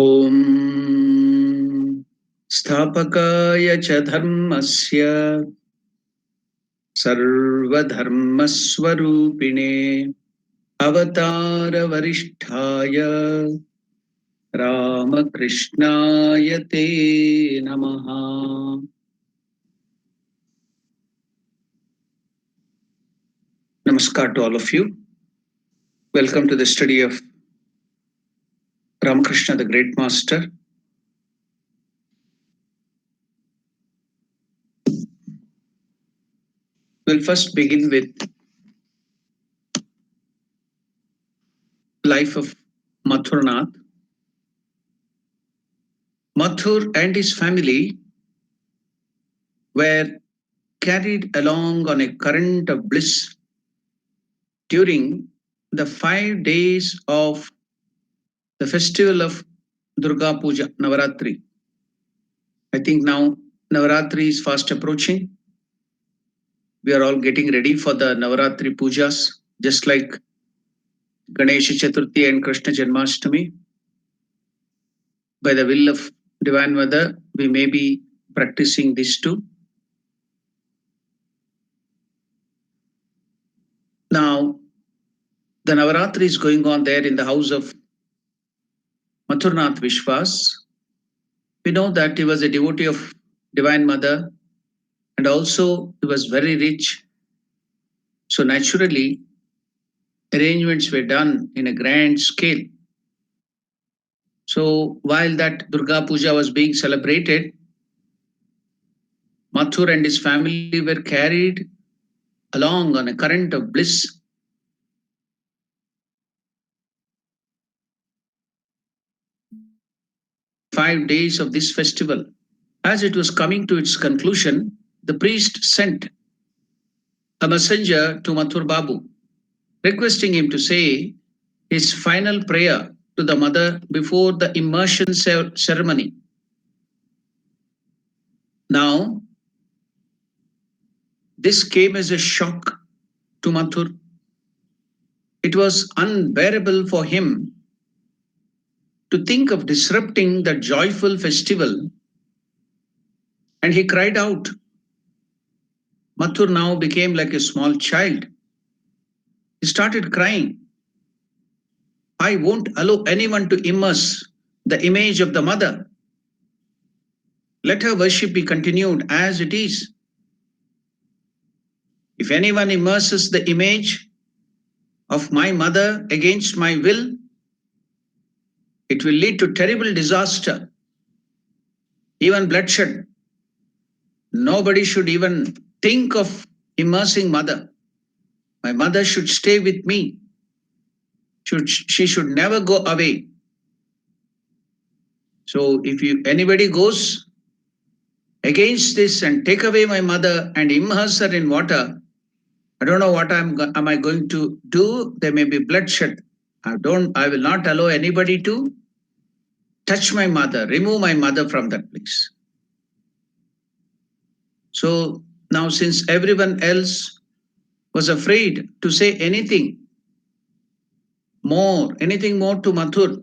ओम स्थापकाय च धर्मस्य सर्वधर्मस्वरूपिणे अवतारवरिष्ठाय रामकृष्णाय ते नमः। Namaskar to all of you. Welcome to the study of Ramakrishna, the Great Master. We'll first begin with life of Mathurnath. Mathur and his family were carried along on a current of bliss during the 5 days of the festival of Durga Puja, Navaratri. I think now Navaratri is fast approaching. We are all getting ready for the Navaratri Pujas, just like Ganesha Chaturthi and Krishna Janmashtami. By the will of Divine Mother, we may be practicing this too. Now, the Navaratri is going on there in the house of Mathurnath Vishwas. We know that he was a devotee of Divine Mother and also he was very rich. So naturally, arrangements were done in a grand scale. So while that Durga Puja was being celebrated, Mathur and his family were carried along on a current of bliss. 5 days of this festival. As it was coming to its conclusion, the priest sent a messenger to Mathur Babu, requesting him to say his final prayer to the mother before the immersion ceremony. Now, this came as a shock to Mathur. It was unbearable for him to think of disrupting the joyful festival, and he cried out. Mathur now became like a small child. He started crying. I won't allow anyone to immerse the image of the mother. Let her worship be continued as it is. If anyone immerses the image of my mother against my will, it will lead to terrible disaster, even bloodshed. Nobody should even think of immersing mother. My mother should stay with me. She should never go away. So if anybody goes against this and take away my mother and immerse her in water, I don't know what am I going to do. There may be bloodshed. I will not allow anybody to touch my mother, remove my mother from that place. So now, since everyone else was afraid to say anything more to Mathur,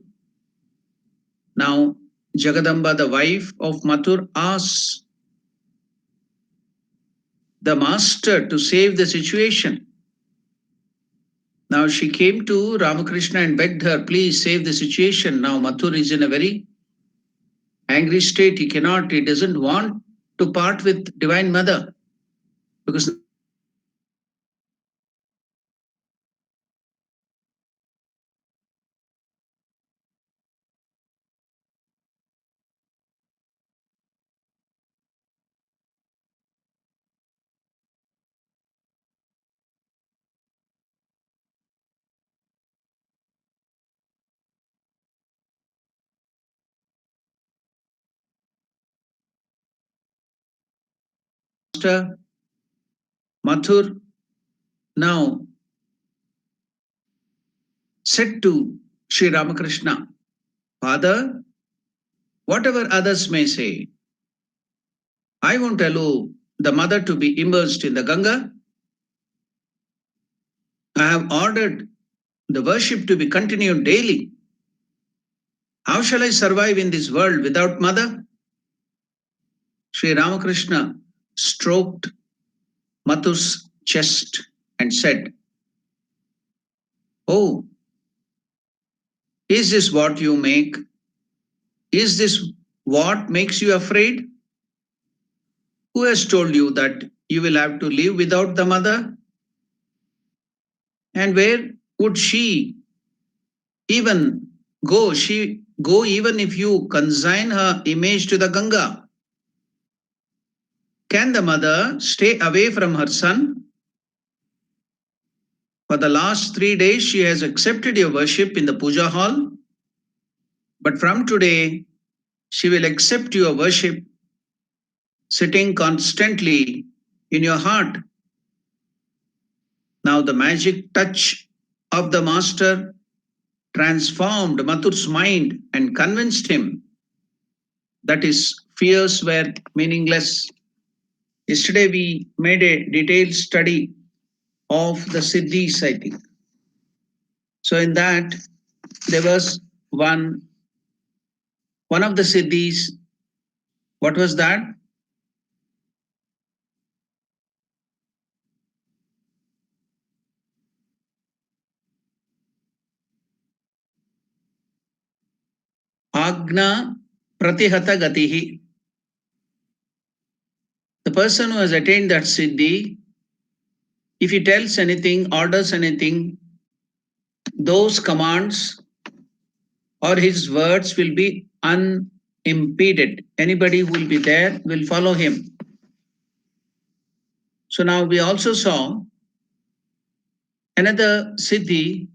now Jagadamba, the wife of Mathur, asks the master to save the situation. Now she came to Ramakrishna and begged her, please save the situation. Now Mathur is in a very angry state. He doesn't want to part with Divine Mother because Master Mathur now said to Sri Ramakrishna, Father, whatever others may say, I won't allow the mother to be immersed in the Ganga. I have ordered the worship to be continued daily. How shall I survive in this world without mother? Sri Ramakrishna stroked Mathur's chest and said, Oh, is this what you make? Is this what makes you afraid? Who has told you that you will have to live without the mother? And where would she even go? She go even if you consign her image to the Ganga. Can the mother stay away from her son? For the last 3 days, she has accepted your worship in the puja hall. But from today, she will accept your worship sitting constantly in your heart. Now the magic touch of the master transformed Mathur's mind and convinced him that his fears were meaningless. Yesterday we made a detailed study of the Siddhis, I think. So in that there was one of the Siddhis. What was that? Agna Pratihata Gatihi. The person who has attained that Siddhi, if he tells anything, orders anything, those commands or his words will be unimpeded. Anybody who will be there will follow him. So now we also saw another Siddhi,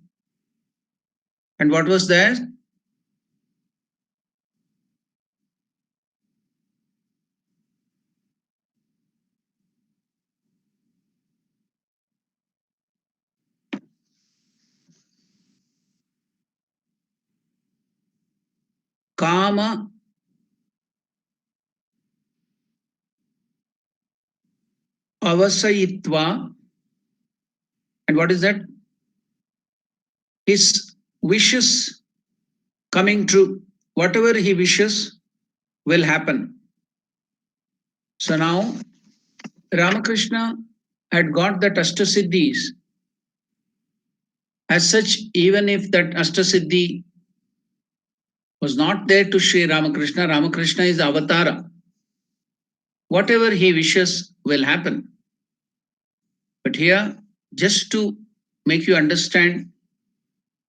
and what was there? Kama Avasayitva. And what is that? His wishes coming true. Whatever he wishes will happen. So now Ramakrishna had got that Ashtasiddhis. As such, even if that Ashtasiddhi was not there to Sri Ramakrishna, Ramakrishna is the avatara. Whatever he wishes will happen. But here, just to make you understand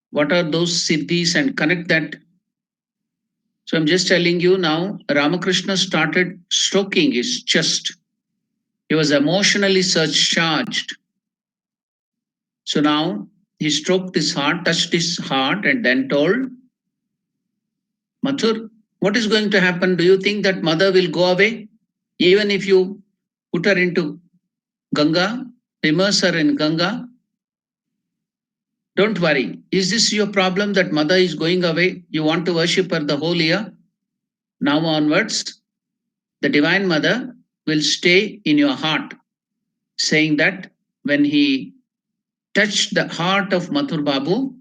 what are those siddhis and connect that. So I'm just telling you now, Ramakrishna started stroking his chest. He was emotionally surcharged. So now he stroked his heart, touched his heart, and then told, Mathur, what is going to happen? Do you think that mother will go away? Even if you put her into Ganga, immerse her in Ganga, don't worry. Is this your problem that mother is going away? You want to worship her the whole year? Now onwards, the Divine Mother will stay in your heart, saying that when he touched the heart of Mathur Babu,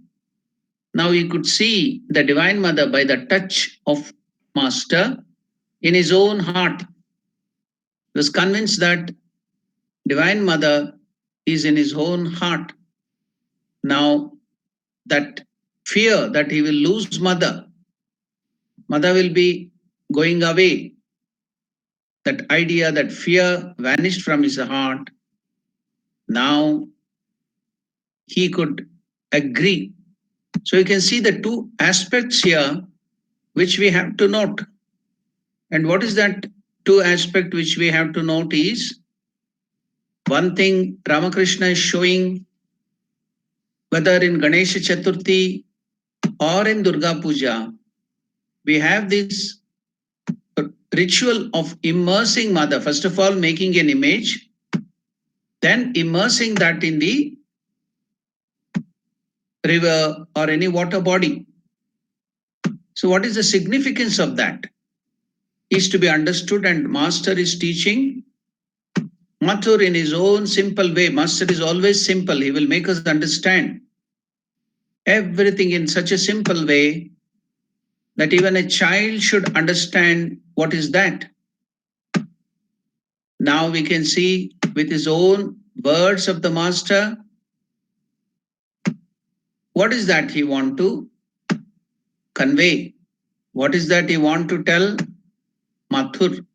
now he could see the Divine Mother by the touch of Master in his own heart. He was convinced that Divine Mother is in his own heart. Now, that fear that he will lose mother will be going away. That idea, that fear vanished from his heart. Now he could agree. So you can see the two aspects here which we have to note. And what is that two aspect which we have to note is, one thing Ramakrishna is showing, whether in Ganesha Chaturthi or in Durga Puja, we have this ritual of immersing mother. First of all, making an image, then immersing that in the river or any water body. So what is the significance of that? Is to be understood, and Master is teaching Mathur in his own simple way. Master is always simple. He will make us understand everything in such a simple way that even a child should understand what is that. Now we can see with his own words of the Master, what is that he want to convey? What is that he want to tell Mathur?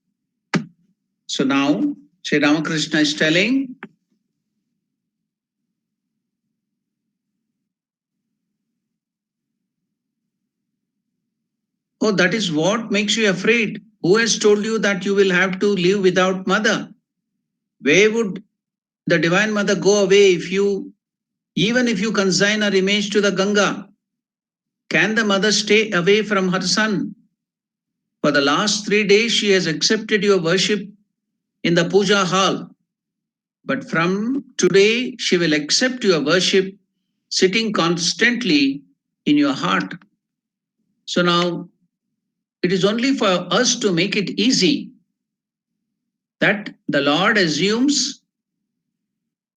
So now Sri Ramakrishna is telling, oh, that is what makes you afraid. Who has told you that you will have to live without mother? Where would the Divine Mother go away even if you consign her image to the Ganga? Can the mother stay away from her son? For the last 3 days, she has accepted your worship in the puja hall. but from today she will accept your worship sitting constantly in your heart. So now it is only for us to make it easy that the Lord assumes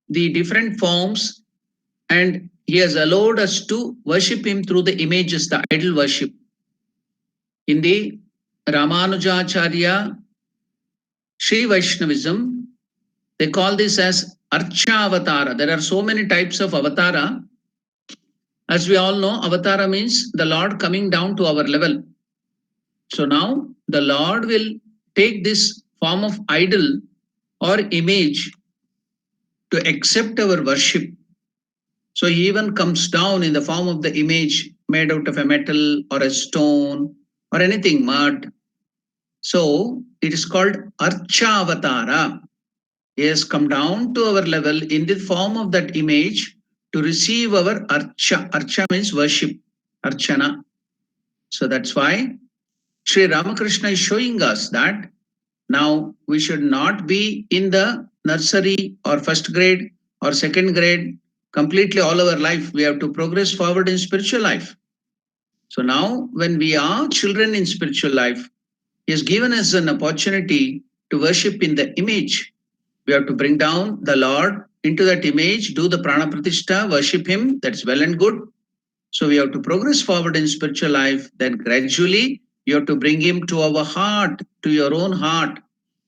the different forms, and he has allowed us to worship him through the images, the idol worship. In the Ramanujacharya Sri Vaishnavism, they call this as Archa Avatara. There are so many types of avatara. As we all know, avatara means the Lord coming down to our level. So now the Lord will take this form of idol or image to accept our worship. So he even comes down in the form of the image made out of a metal or a stone or anything, mud. So it is called Archa Avatara. He has come down to our level in the form of that image to receive our Archa. Archa means worship, Archana. So that's why Sri Ramakrishna is showing us that now we should not be in the nursery or first grade or second grade completely all our life. We have to progress forward in spiritual life. So now, when we are children in spiritual life, He has given us an opportunity to worship in the image. We have to bring down the Lord into that image, do the prana pratishtha, worship Him. That's well and good. So we have to progress forward in spiritual life. Then gradually, you have to bring Him to our heart, to your own heart.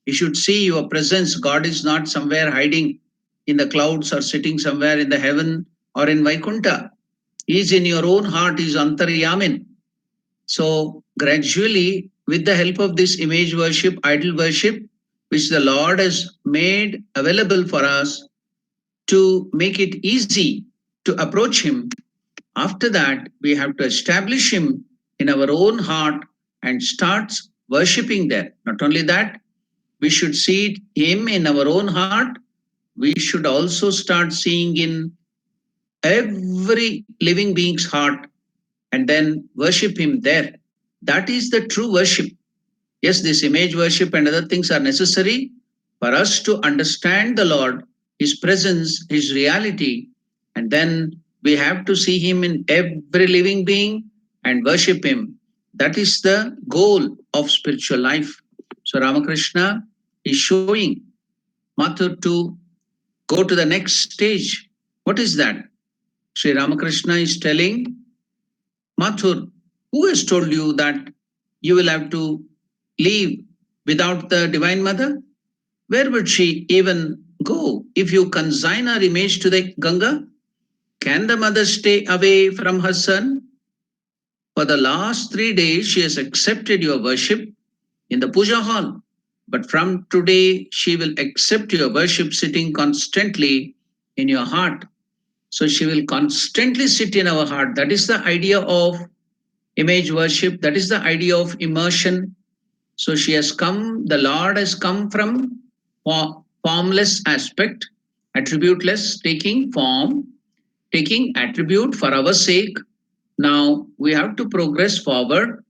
You should see your presence. God is not somewhere hiding in the clouds or sitting somewhere in the heaven or in Vaikuntha. He is in your own heart, He is Antaryamin. So gradually, with the help of this image worship, idol worship, which the Lord has made available for us to make it easy to approach Him, after that, we have to establish Him in our own heart and start worshipping there. Not only that, we should see Him in our own heart. We should also start seeing in every living being's heart and then worship Him there. That is the true worship. Yes, this image worship and other things are necessary for us to understand the Lord, His presence, His reality, and then we have to see Him in every living being and worship Him. That is the goal of spiritual life. So Ramakrishna is showing Mathur to go to the next stage. What is that? Sri Ramakrishna is telling Mathur, who has told you that you will have to leave without the Divine Mother? Where would she even go if you consign her image to the Ganga? Can the mother stay away from her son? For the last 3 days, she has accepted your worship in the puja hall. But from today, she will accept your worship sitting constantly in your heart. So she will constantly sit in our heart. That is the idea of image worship. That is the idea of immersion. So she has come, the Lord has come from formless aspect, attributeless, taking form, taking attribute for our sake. Now we have to progress forward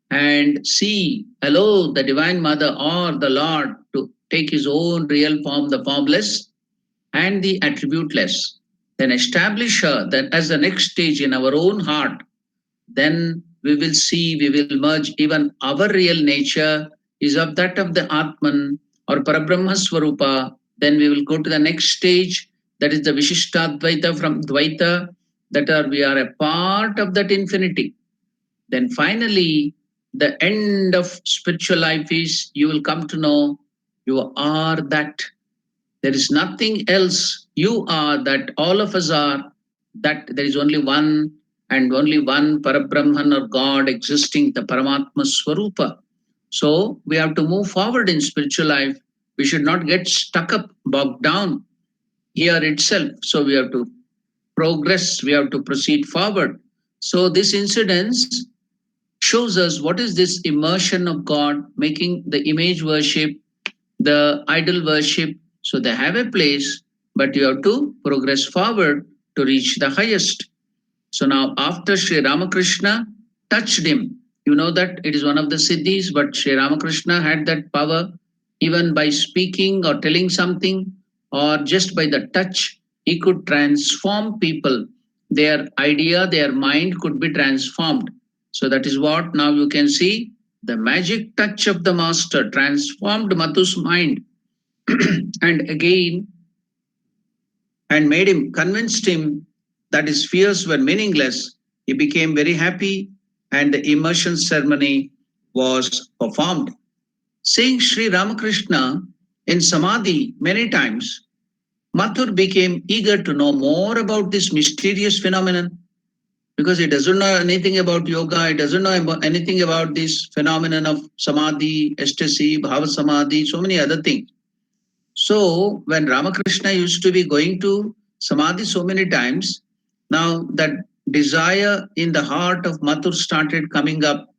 and see, hello, the Divine Mother or the Lord to take His own real form, the formless and the attributeless. Then establish her that as the next stage in our own heart, then we will see, we will merge even our real nature is of that of the Atman or Parabrahma Swarupa. Then we will go to the next stage, that is the Vishishtadvaita from Dvaita, that are we are a part of that infinity. Then finally, the end of spiritual life is you will come to know you are that. There is nothing else. You are that. All of us are that. There is only one and only one Parabrahman or God existing, the Paramatma Swarupa. So we have to move forward in spiritual life. We should not get stuck up, bogged down here itself. So we have to progress, we have to proceed forward. So this incidence shows us what is this immersion of God, making the image worship, the idol worship. So they have a place, but you have to progress forward to reach the highest. So now, after Sri Ramakrishna touched him, you know that it is one of the siddhis, but Sri Ramakrishna had that power even by speaking or telling something. or just by the touch, he could transform people. Their idea, their mind could be transformed. So that is what now you can see the magic touch of the master transformed Madhu's mind and again and made him convinced him that his fears were meaningless. He became very happy and the immersion ceremony was performed. Seeing Sri Ramakrishna in Samadhi many times, Mathur became eager to know more about this mysterious phenomenon because he doesn't know anything about yoga, he doesn't know anything about this phenomenon of Samadhi, ecstasy, Bhava Samadhi, so many other things. So when Ramakrishna used to be going to Samadhi so many times, now that desire in the heart of Mathur started coming up.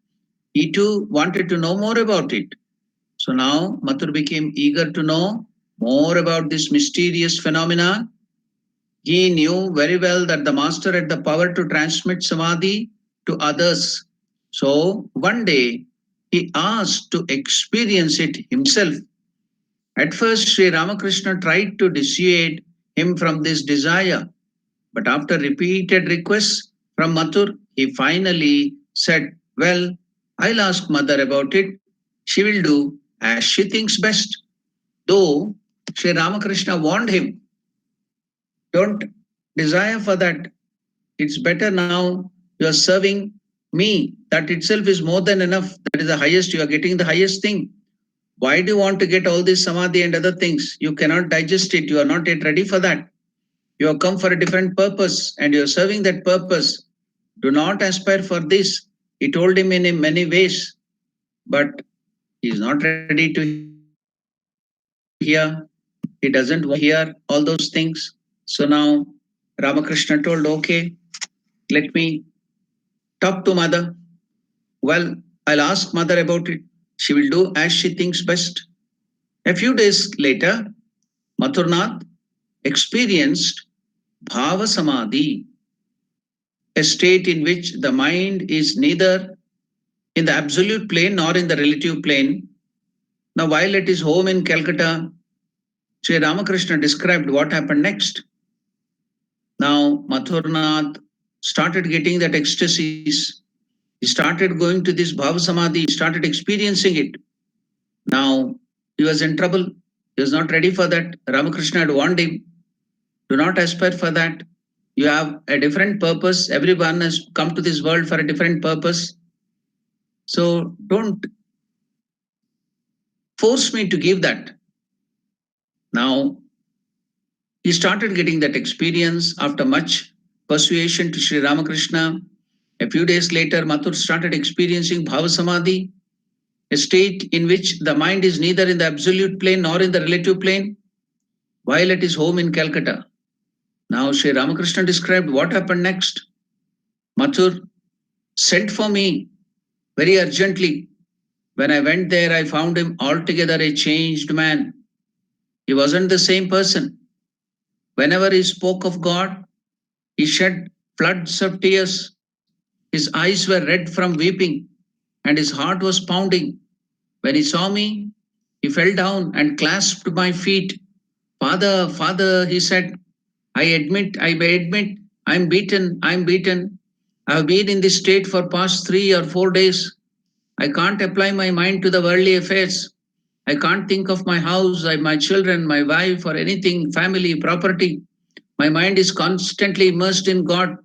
He too wanted to know more about it. So now Mathur became eager to know more about this mysterious phenomena. He knew very well that the master had the power to transmit samadhi to others. So one day he asked to experience it himself. At first, Sri Ramakrishna tried to dissuade him from this desire, but after repeated requests from Mathur, he finally said, "Well, I'll ask mother about it. She will do as she thinks best." Though Sri Ramakrishna warned him, don't desire for that. It's better now you are serving me. That itself is more than enough. That is the highest. You are getting the highest thing. Why do you want to get all this samadhi and other things? You cannot digest it. You are not yet ready for that. You have come for a different purpose and you are serving that purpose. Do not aspire for this. He told him in many ways, but he is not ready to hear. He doesn't want to hear all those things. So now Ramakrishna told, okay, let me talk to mother. Well, I'll ask mother about it. She will do as she thinks best. A few days later, Mathurnath experienced Bhava Samadhi, a state in which the mind is neither in the absolute plane nor in the relative plane. Now, while at his home in Calcutta, Sri Ramakrishna described what happened next. Now, Mathurnath started getting that ecstasies. He started going to this Bhava Samadhi, he started experiencing it. Now, he was in trouble. He was not ready for that. Ramakrishna had warned him, do not aspire for that. You have a different purpose. Everyone has come to this world for a different purpose. So don't force me to give that. Now, he started getting that experience after much persuasion to Sri Ramakrishna. A few days later, Mathur started experiencing Bhava Samadhi, a state in which the mind is neither in the absolute plane nor in the relative plane, while at his home in Calcutta. Now, Sri Ramakrishna described what happened next. Mathur sent for me very urgently. When I went there, I found him altogether a changed man. He wasn't the same person. Whenever he spoke of God, he shed floods of tears. His eyes were red from weeping, and his heart was pounding. When he saw me, he fell down and clasped my feet. Father, Father, he said, I admit, I'm beaten, I'm beaten. I've been in this state for past 3 or 4 days. I can't apply my mind to the worldly affairs. I can't think of my house, my children, my wife, or anything, family, property. My mind is constantly immersed in God.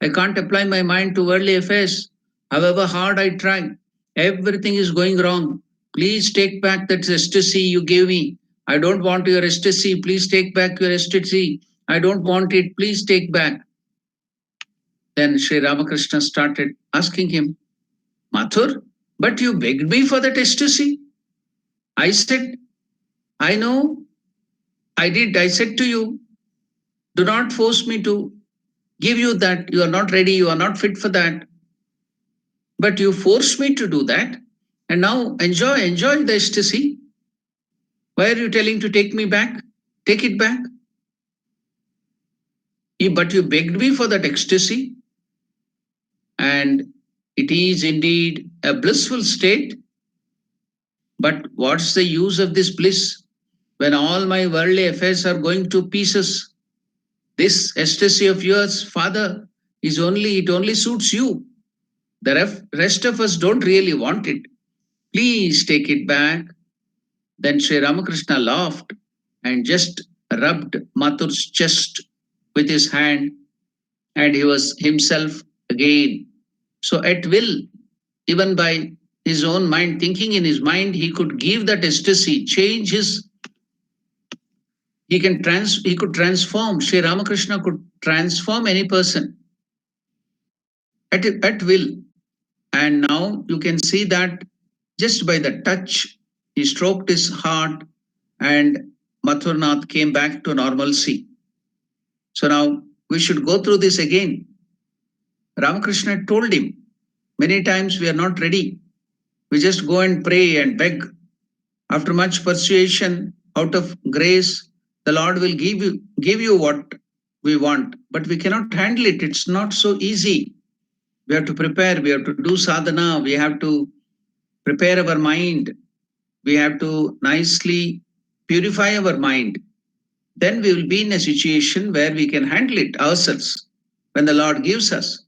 I can't apply my mind to worldly affairs. However hard I try, everything is going wrong. Please take back that ecstasy you gave me. I don't want your ecstasy. Please take back your ecstasy. I don't want it. Please take back. Then Sri Ramakrishna started asking him, Mathur, but you begged me for that ecstasy. I said, I know, I did. I said to you, do not force me to give you that. You are not ready. You are not fit for that. But you forced me to do that. And now enjoy the ecstasy. Why are you telling to take me back? Take it back. But you begged me for that ecstasy. And it is indeed a blissful state. But what's the use of this bliss? when all my worldly affairs are going to pieces. This ecstasy of yours, Father, it only suits you. The rest of us don't really want it. Please take it back. Then Sri Ramakrishna laughed and just rubbed Mathur's chest with his hand, and he was himself again. So, at will, even by his own mind, thinking in his mind, he could give that ecstasy, change his, he could transform. Sri Ramakrishna could transform any person at will. And now you can see that just by the touch, he stroked his heart and Mathurnath came back to normalcy. So now we should go through this again. Ramakrishna told him many times we are not ready. We just go and pray and beg. After much persuasion, out of grace, the Lord will give you what we want, but we cannot handle it. It's not so easy. We have to prepare, we have to do sadhana, we have to prepare our mind, we have to nicely purify our mind. Then we will be in a situation where we can handle it ourselves when the Lord gives us.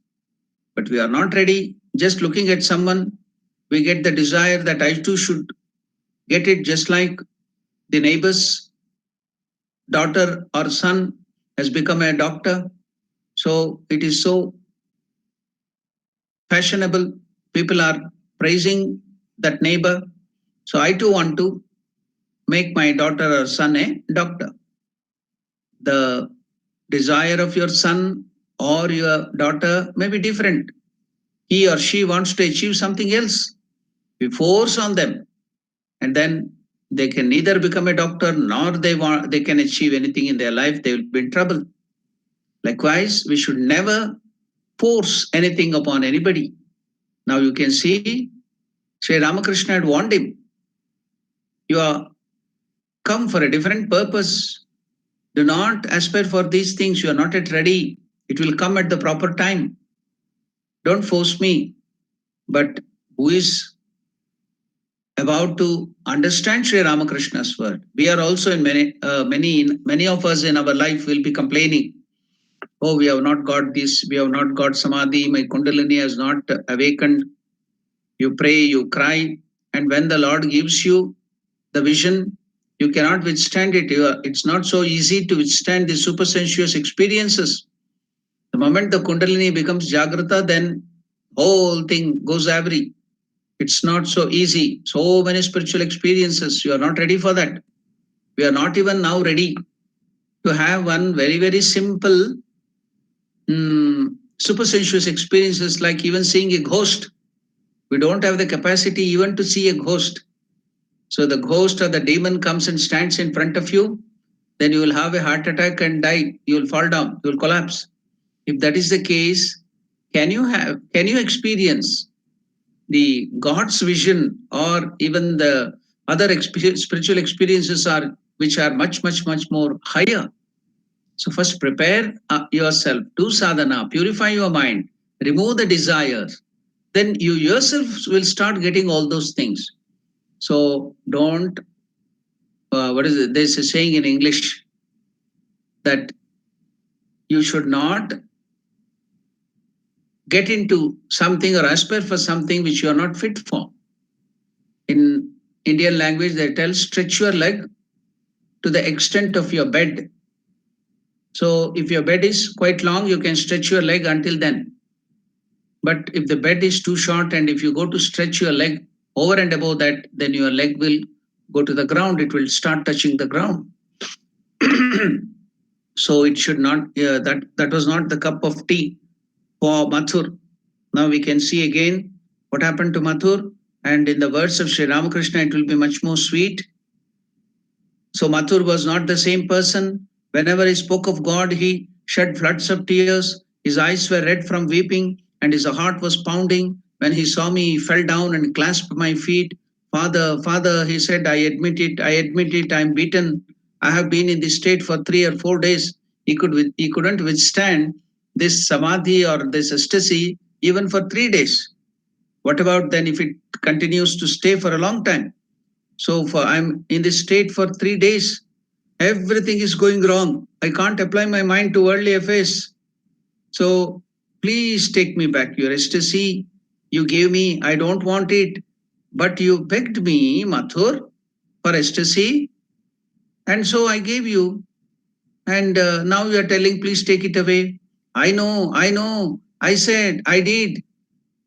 But we are not ready. Just looking at someone, we get the desire that I too should get it, just like the neighbor's daughter or son has become a doctor. So it is so fashionable. People are praising that neighbor. So I too want to make my daughter or son a doctor. The desire of your son or your daughter may be different. He or she wants to achieve something else. We force on them, and then they can neither become a doctor nor they can achieve anything in their life. They will be in trouble. Likewise, we should never force anything upon anybody. Now you can see Sri Ramakrishna had warned him, you are come for a different purpose. Do not aspire for these things. You are not yet ready. It will come at the proper time. Don't force me. But who is about to understand Sri Ramakrishna's word? We are also in many of us in our life will be complaining. Oh, we have not got this. We have not got samadhi. My kundalini has not awakened. You pray, you cry, and when the Lord gives you the vision, you cannot withstand it. It's not so easy to withstand the supersensuous experiences. The moment the kundalini becomes jagrata, then whole thing goes awry. It's not so easy. So many spiritual experiences. You are not ready for that. We are not even now ready to have one very, very simple supersensuous experiences like even seeing a ghost. We don't have the capacity even to see a ghost. So the ghost or the demon comes and stands in front of you, then you will have a heart attack and die. You will fall down, you will collapse. If that is the case, can you experience the God's vision or even the other spiritual experiences are which are much more higher? So first prepare yourself, do sadhana, purify your mind, remove the desires. Then you yourself will start getting all those things. So don't, what is it? There's a saying in English that you should not get into something or aspire for something which you are not fit for. In Indian language, they tell stretch your leg to the extent of your bed. So if your bed is quite long, you can stretch your leg until then. But if the bed is too short and if you go to stretch your leg over and above that, then your leg will go to the ground. It will start touching the ground. So it should not, that was not the cup of tea for Mathur. Now we can see again what happened to Mathur. And in the words of Sri Ramakrishna, it will be much more sweet. So Mathur was not the same person. Whenever he spoke of God, he shed floods of tears. His eyes were red from weeping, and his heart was pounding. When he saw me, he fell down and clasped my feet. Father, Father, he said, I admit it, I'm beaten. I have been in this state for 3 or 4 days. He couldn't withstand this samadhi or this ecstasy even for 3 days. What about then if it continues to stay for a long time? So I'm in this state for 3 days. Everything is going wrong. I can't apply my mind to worldly affairs. So please take me back. Your ecstasy you gave me, I don't want it. But you begged me, Mathur, for ecstasy. And so I gave you. And now you are telling, please take it away. I know. I said, I did.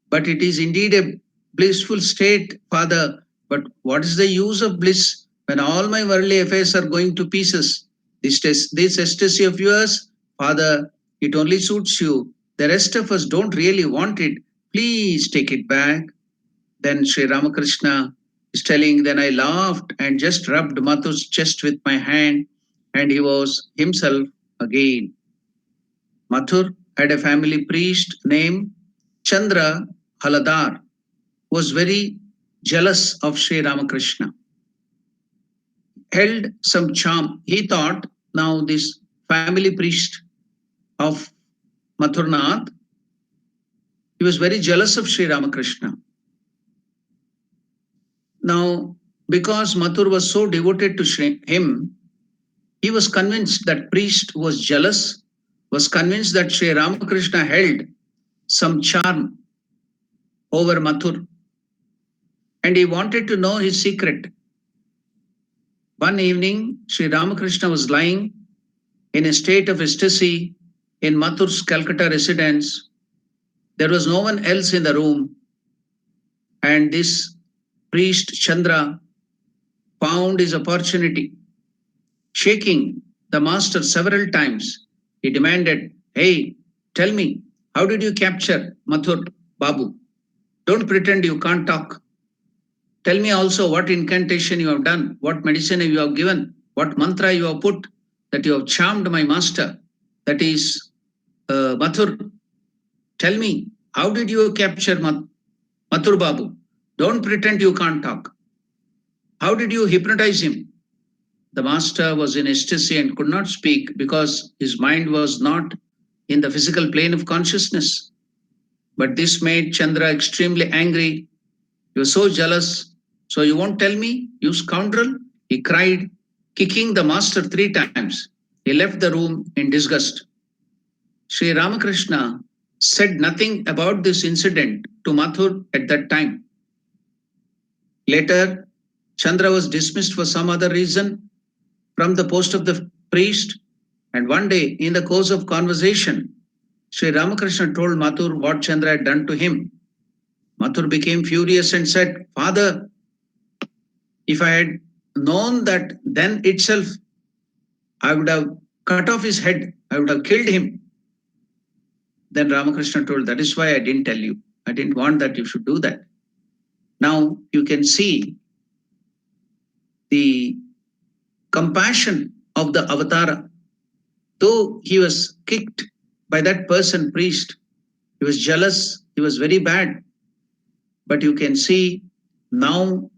But it is indeed a blissful state, Father. But what is the use of bliss when all my worldly affairs are going to pieces? This ecstasy of yours, Father, it only suits you. The rest of us don't really want it. Please take it back. Then Sri Ramakrishna is telling, then I laughed and just rubbed Mathur's chest with my hand, and he was himself again. Mathur had a family priest named Chandra Haladar, was very jealous of Sri Ramakrishna, held some charm. He thought, now this family priest of Mathurnath, he was very jealous of Sri Ramakrishna. Now, because Mathur was so devoted to him, he was convinced that priest was jealous, was convinced that Sri Ramakrishna held some charm over Mathur, and he wanted to know his secret. One evening, Sri Ramakrishna was lying in a state of ecstasy in Mathur's Calcutta residence. There was no one else in the room, and this priest Chandra found his opportunity. Shaking the master several times, he demanded, hey, tell me, how did you capture Mathur Babu? Don't pretend you can't talk. Tell me also what incantation you have done, what medicine you have given, what mantra you have put, that you have charmed my master, that is Mathur. Tell me, how did you capture Mathur Babu? Don't pretend you can't talk. How did you hypnotize him? The master was in ecstasy and could not speak because his mind was not in the physical plane of consciousness. But this made Chandra extremely angry. He was so jealous. So you won't tell me, you scoundrel? He cried, kicking the master 3 times. He left the room in disgust. Sri Ramakrishna said nothing about this incident to Mathur at that time. Later, Chandra was dismissed for some other reason from the post of the priest. And one day, in the course of conversation, Sri Ramakrishna told Mathur what Chandra had done to him. Mathur became furious and said, Father, if I had known that then itself, I would have cut off his head, I would have killed him. Then Ramakrishna told, that is why I didn't tell you. I didn't want that you should do that. Now you can see the compassion of the avatara. Though he was kicked by that person, priest, he was jealous, he was very bad. But you can see now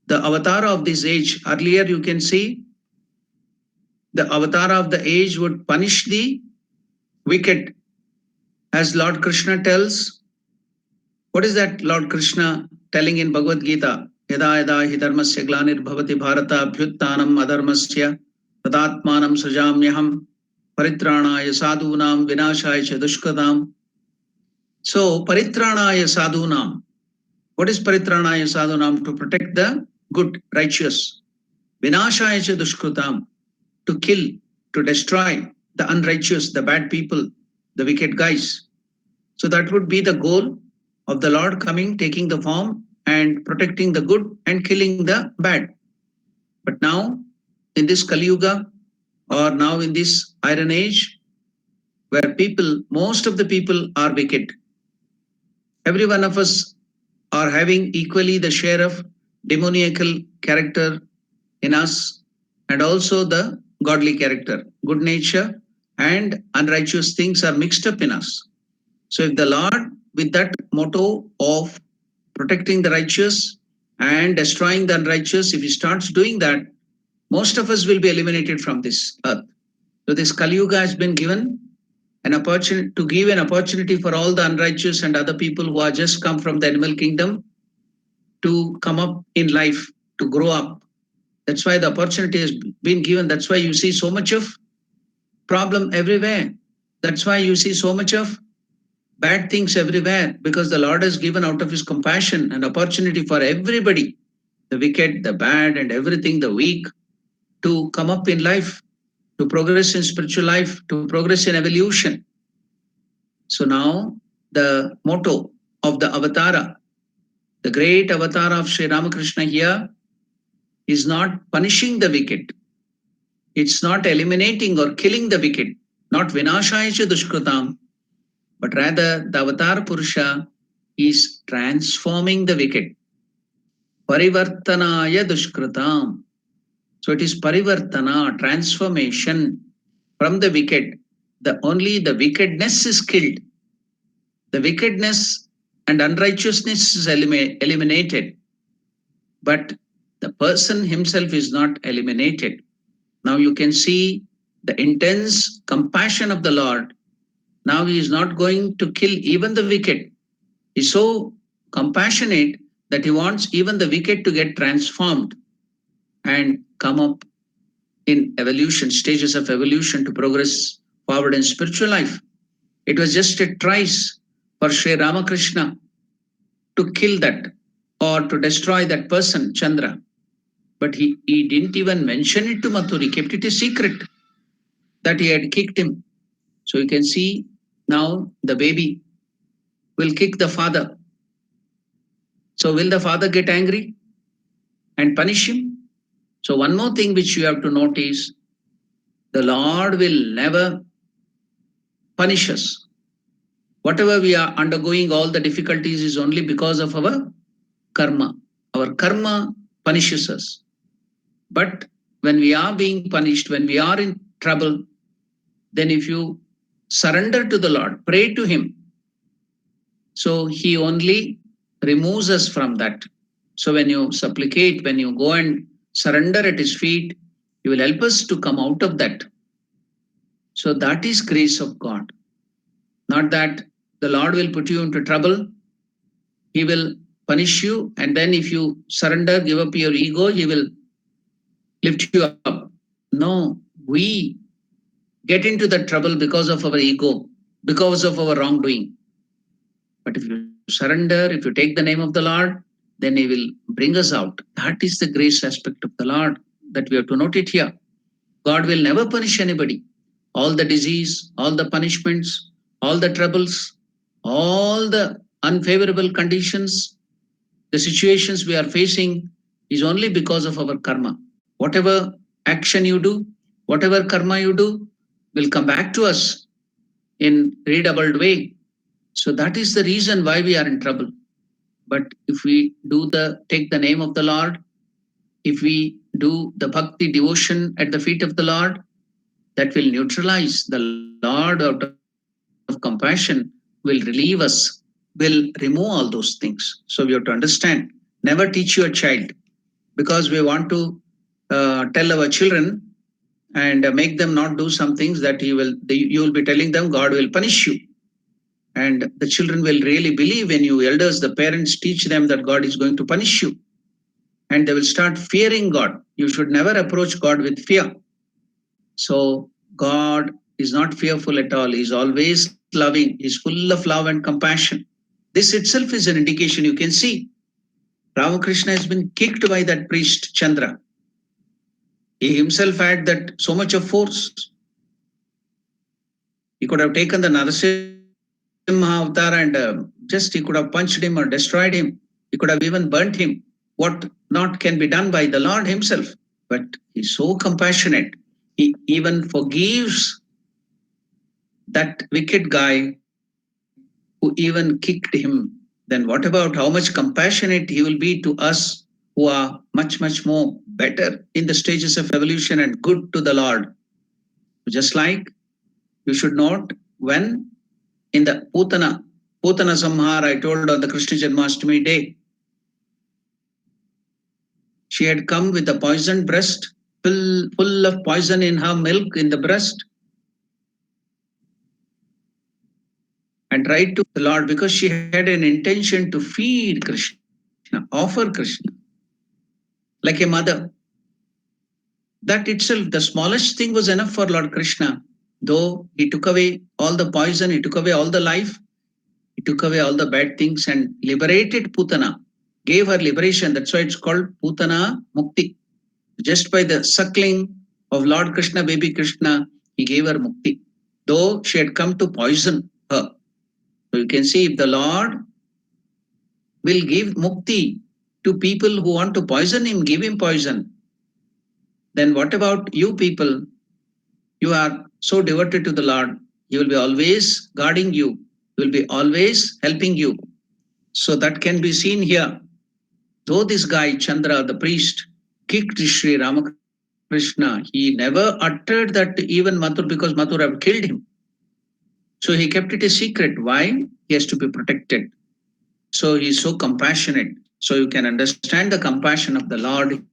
the avatar of this age, earlier you can see the avatar of the age would punish the wicked. As Lord Krishna tells, what is that Lord Krishna telling in Bhagavad Gita? Yada yada hi dharmasya glanir bhavati bharata abhyuttanam adharmasya tadatmanam sajamyaham paritranaya sadhunam vinashaya cha dushkatam. So paritranaya sadhunam. What is paritranaya sadhunam? To protect the good, righteous. Vinashaya cha dushkatam. To kill, to destroy the unrighteous, the bad people, the wicked guys. So that would be the goal of the Lord coming, taking the form and protecting the good and killing the bad. But now, in this Kali Yuga, or now in this Iron Age, where most of the people are wicked, every one of us are having equally the share of demoniacal character in us and also the godly character. Good nature and unrighteous things are mixed up in us. So if the Lord, with that motto of protecting the righteous and destroying the unrighteous, if he starts doing that, most of us will be eliminated from this earth. So this Kali Yuga has been given an opportunity to give an opportunity for all the unrighteous and other people who are just come from the animal kingdom to come up in life to grow up. That's why the opportunity has been given. That's why you see so much of problem everywhere. That's why you see so much of bad things everywhere, because the Lord has given out of his compassion an opportunity for everybody, the wicked, the bad, and everything, the weak, to come up in life, to progress in spiritual life, to progress in evolution. So now the motto of the avatara, the great avatar of Sri Ramakrishna here, is not punishing the wicked. It's not eliminating or killing the wicked, not vinashaya dushkritam, but rather the avatar Purusha is transforming the wicked. Parivartanaya dushkritam. So it is parivartana, transformation from the wicked. Only the wickedness is killed. The wickedness and unrighteousness is eliminated, but the person himself is not eliminated. Now you can see the intense compassion of the Lord. Now he is not going to kill even the wicked. He's so compassionate that he wants even the wicked to get transformed and come up in evolution, stages of evolution, to progress forward in spiritual life. It was just a trice for Sri Ramakrishna to kill that or to destroy that person, Chandra. But he didn't even mention it to Mathur. He kept it a secret that he had kicked him. So you can see now the baby will kick the father. So will the father get angry and punish him? So one more thing which you have to notice, the Lord will never punish us. Whatever we are undergoing, all the difficulties is only because of our karma. Our karma punishes us. But when we are being punished, when we are in trouble, then if you surrender to the Lord, pray to him, so he only removes us from that. So when you supplicate, when you go and surrender at his feet, he will help us to come out of that. So that is grace of God. Not that the Lord will put you into trouble, he will punish you, and then if you surrender, give up your ego, he will lift you up. No, we get into the trouble because of our ego, because of our wrongdoing. But if you surrender, if you take the name of the Lord, then he will bring us out. That is the grace aspect of the Lord that we have to note it here. God will never punish anybody. All the disease, all the punishments, all the troubles, all the unfavorable conditions, the situations we are facing is only because of our karma. Whatever action you do, whatever karma you do, will come back to us in redoubled way. So that is the reason why we are in trouble. But if we take the name of the Lord, if we do the bhakti devotion at the feet of the Lord, that will neutralize. The Lord out of compassion will relieve us, will remove all those things. So we have to understand, never teach your child, because we want to tell our children and make them not do some things that you will be telling them God will punish you. And the children will really believe when you elders, the parents teach them that God is going to punish you. And they will start fearing God. You should never approach God with fear. So God is not fearful at all. He's always loving. He's full of love and compassion. This itself is an indication. You can see Ramakrishna has been kicked by that priest Chandra. He himself had that so much of force. He could have taken the Narasimha avatar and just he could have punched him or destroyed him. He could have even burnt him. What not can be done by the Lord himself. But he's so compassionate. He even forgives that wicked guy who even kicked him. Then what about how much compassionate he will be to us who are much, much more better in the stages of evolution and good to the Lord? Just like you should note when in the Putana Samhar, I told on the Krishna Janmashtami day, she had come with a poisoned breast, full of poison in her milk in the breast, and tried to the Lord because she had an intention to feed Krishna, offer Krishna. like a mother. That itself, the smallest thing was enough for Lord Krishna. Though he took away all the poison, he took away all the life, he took away all the bad things and liberated Putana, gave her liberation. That's why it's called Putana Mukti. Just by the suckling of Lord Krishna, baby Krishna, he gave her Mukti. Though she had come to poison her. So you can see if the Lord will give Mukti to people who want to poison him, give him poison. Then what about you people? You are so devoted to the Lord. He will be always guarding you. He will be always helping you. So that can be seen here. Though this guy, Chandra, the priest, kicked Sri Ramakrishna, he never uttered that even Mathur, because Mathur have killed him. So he kept it a secret. Why? He has to be protected. So he is so compassionate. So you can understand the compassion of the Lord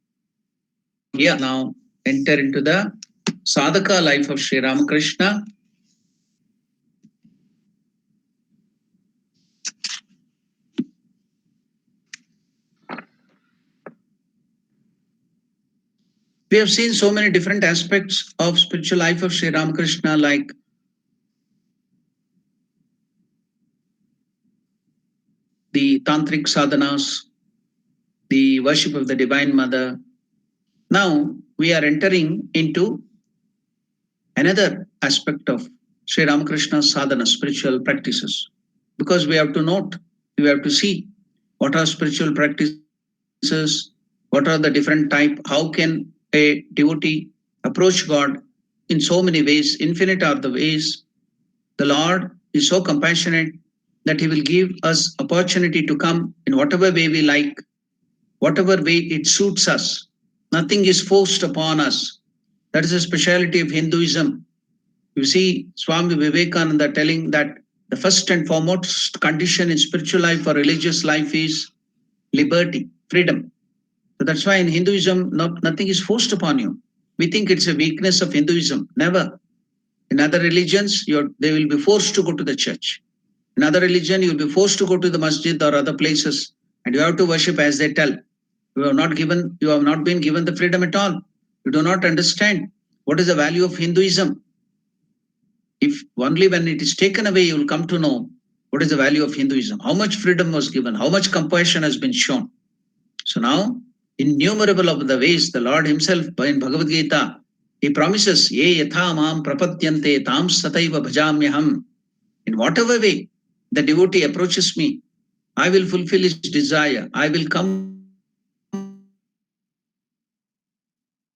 here. Now enter into the sadhaka life of Sri Ramakrishna. We have seen so many different aspects of spiritual life of Sri Ramakrishna, like the tantric sadhanas, the worship of the Divine Mother. Now we are entering into another aspect of Sri Ramakrishna's sadhana, spiritual practices, because we have to note, we have to see what are spiritual practices, what are the different type, how can a devotee approach God in so many ways. Infinite are the ways. The Lord is so compassionate that He will give us opportunity to come in whatever way we like, whatever way it suits us. Nothing is forced upon us. That is a speciality of Hinduism. You see Swami Vivekananda telling that the first and foremost condition in spiritual life or religious life is liberty, freedom. So that's why in Hinduism, nothing is forced upon you. We think it's a weakness of Hinduism. Never. In other religions, they will be forced to go to the church. In other religion, you'll be forced to go to the masjid or other places, and you have to worship as they tell. You have not been given the freedom at all. You do not understand what is the value of Hinduism. If only when it is taken away, you will come to know what is the value of Hinduism, how much freedom was given, how much compassion has been shown. So now, innumerable of the ways the Lord Himself in Bhagavad Gita, He promises, Ye yatha mam prapatyante tam sataiva bhajamyaham. In whatever way the devotee approaches me, I will fulfill his desire. I will come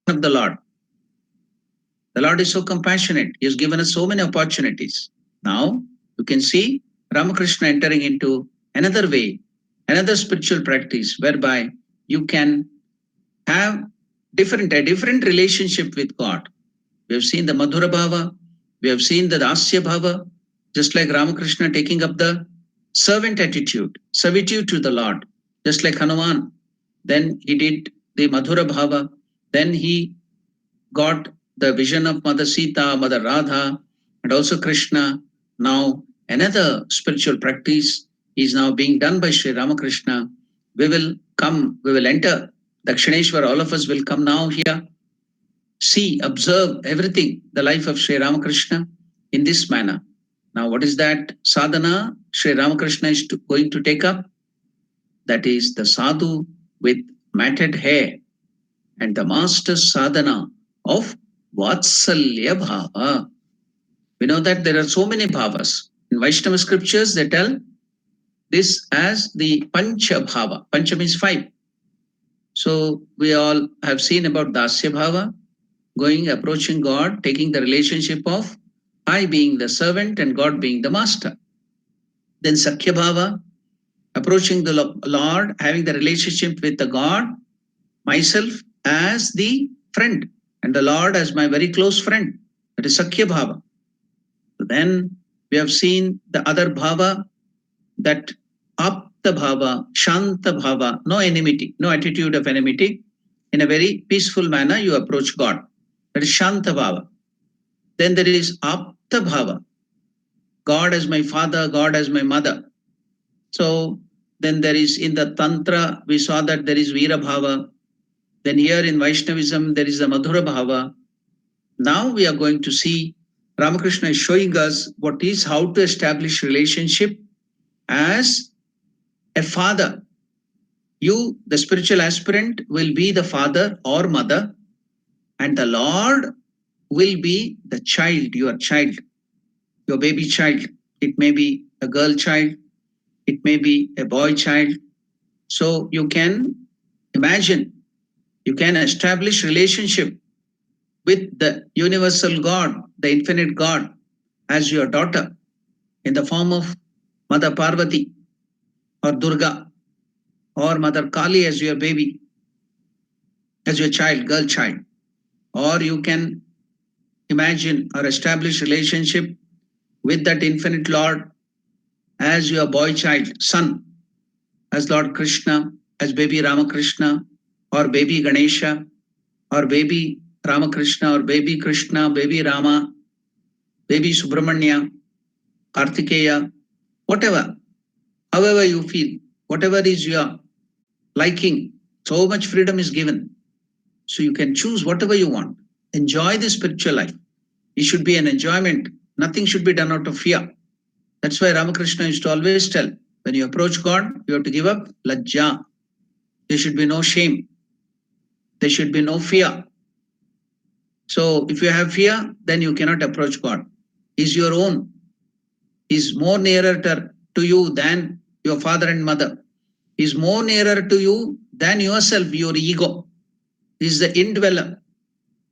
of the Lord. The Lord is so compassionate. He has given us so many opportunities. Now you can see Ramakrishna entering into another way, another spiritual practice whereby you can have a different relationship with God. We have seen the Madhura Bhava, we have seen the Dasya Bhava, just like Ramakrishna taking up the servant attitude, servitude to the Lord, just like Hanuman. Then he did the Madhura Bhava, then he got the vision of Mother Sita, Mother Radha, and also Krishna. Now, another spiritual practice is now being done by Sri Ramakrishna. We will enter Dakshineshwar, all of us will come now here, see, observe everything, the life of Sri Ramakrishna in this manner. Now, what is that sadhana Sri Ramakrishna is going to take up? That is the sadhu with matted hair and the master sadhana of Vatsalya Bhava. We know that there are so many bhavas. In Vaishnava scriptures, they tell this as the Pancha Bhava. Pancha means five. So we all have seen about Dasya Bhava, approaching God, taking the relationship of I being the servant and God being the master. Then Sakhya Bhava, approaching the Lord, having the relationship with the God, myself as the friend, and the Lord as my very close friend. That is Sakhya Bhava. Then we have seen the other Bhava, that Apta Bhava, Shanta Bhava, no enmity, no attitude of enmity. In a very peaceful manner, you approach God. That is Shanta Bhava. Then there is Apta Bhava, God as my father, God as my mother. So then there is in the Tantra, we saw that there is Veera Bhava, Then here in Vaishnavism, there is a Madhura Bhava. Now we are going to see Ramakrishna is showing us what is how to establish relationship as a father. You, the spiritual aspirant, will be the father or mother, and the Lord will be the child, your baby child. It may be a girl child, it may be a boy child. So you can imagine, you can establish relationship with the universal God, the infinite God, as your daughter in the form of Mother Parvati or Durga or Mother Kali as your baby, as your child, girl child. Or you can imagine or establish relationship with that infinite Lord as your boy child, son, as Lord Krishna, as baby Ramakrishna, or baby Ganesha, or baby Ramakrishna, or baby Krishna, baby Rama, baby Subramanya, Kartikeya, whatever, however you feel, whatever is your liking, so much freedom is given. So you can choose whatever you want. Enjoy the spiritual life. It should be an enjoyment. Nothing should be done out of fear. That's why Ramakrishna used to always tell, when you approach God, you have to give up lajja. There should be no shame. There should be no fear. So if you have fear, then you cannot approach God. He's your own. He's more nearer to you than your father and mother. He's more nearer to you than yourself, your ego. He's the indweller.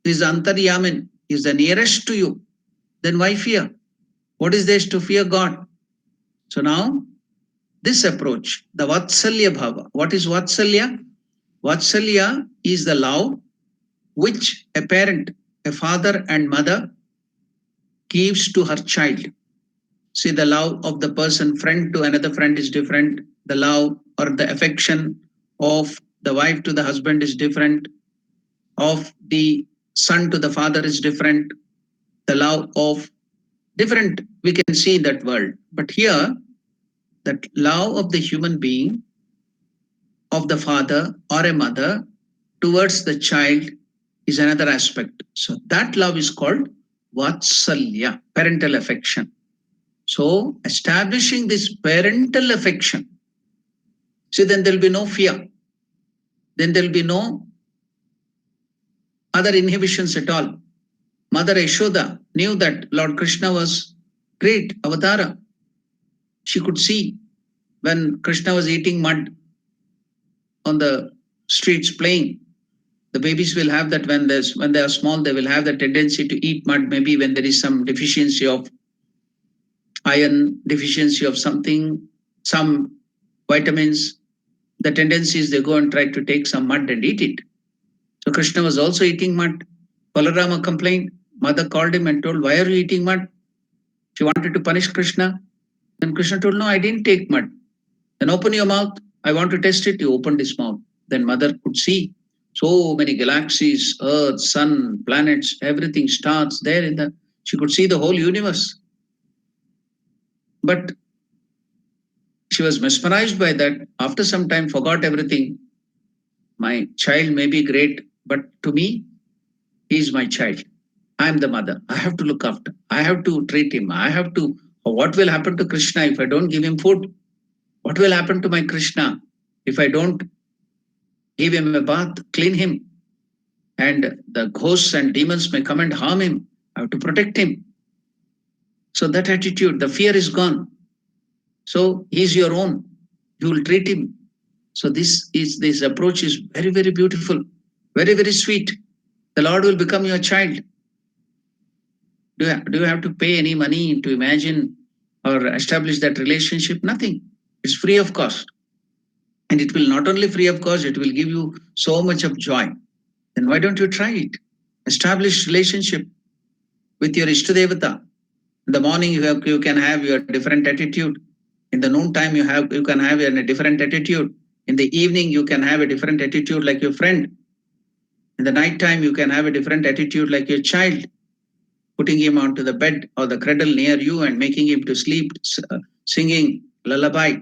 He's the antaryamin. He's the nearest to you. Then why fear? What is there to fear God? So now, this approach, the Vatsalya Bhava. What is Vatsalya? Vatsalya is the love which a parent, a father and mother gives to her child. See, the love of the person, friend to another friend is different. The love or the affection of the wife to the husband is different. Of the son to the father is different. The love of different we can see in that world. But here, that love of the human being, of the father or a mother towards the child is another aspect. So that love is called Vatsalya, parental affection. So establishing this parental affection, see, then there'll be no fear. Then there'll be no other inhibitions at all. Mother Yashoda knew that Lord Krishna was great, Avatara. She could see when Krishna was eating mud on the streets playing. The babies will have that when they are small, they will have the tendency to eat mud. Maybe when there is some deficiency of iron, deficiency of something, some vitamins, the tendency is they go and try to take some mud and eat it. So Krishna was also eating mud. Balarama complained. Mother called him and told, "Why are you eating mud?" She wanted to punish Krishna. Then Krishna told, "No, I didn't take mud." Then open your mouth. I want to test it. He opened his mouth. Then mother could see so many galaxies, earth, sun, planets, everything, stars there in the, she could see the whole universe. But she was mesmerized by that. After some time, forgot everything. My child may be great, but to me, he is my child. I am the mother. I have to look after. I have to treat him. I have to. What will happen to Krishna if I don't give him food? What will happen to my Krishna if I don't give him a bath, clean him? And the ghosts and demons may come and harm him. I have to protect him. So that attitude, the fear is gone. So he's your own. You will treat him. So this approach is very, very beautiful, very, very sweet. The Lord will become your child. Do you have to pay any money to imagine or establish that relationship? Nothing. It's free of cost. And it will not only free of cost, it will give you so much of joy. Then why don't you try it? Establish relationship with your Ishtadevata. In the morning you can have your different attitude. In the noontime you can have a different attitude. In the evening you can have a different attitude like your friend. In the night time you can have a different attitude like your child, putting him onto the bed or the cradle near you and making him to sleep, singing lullaby,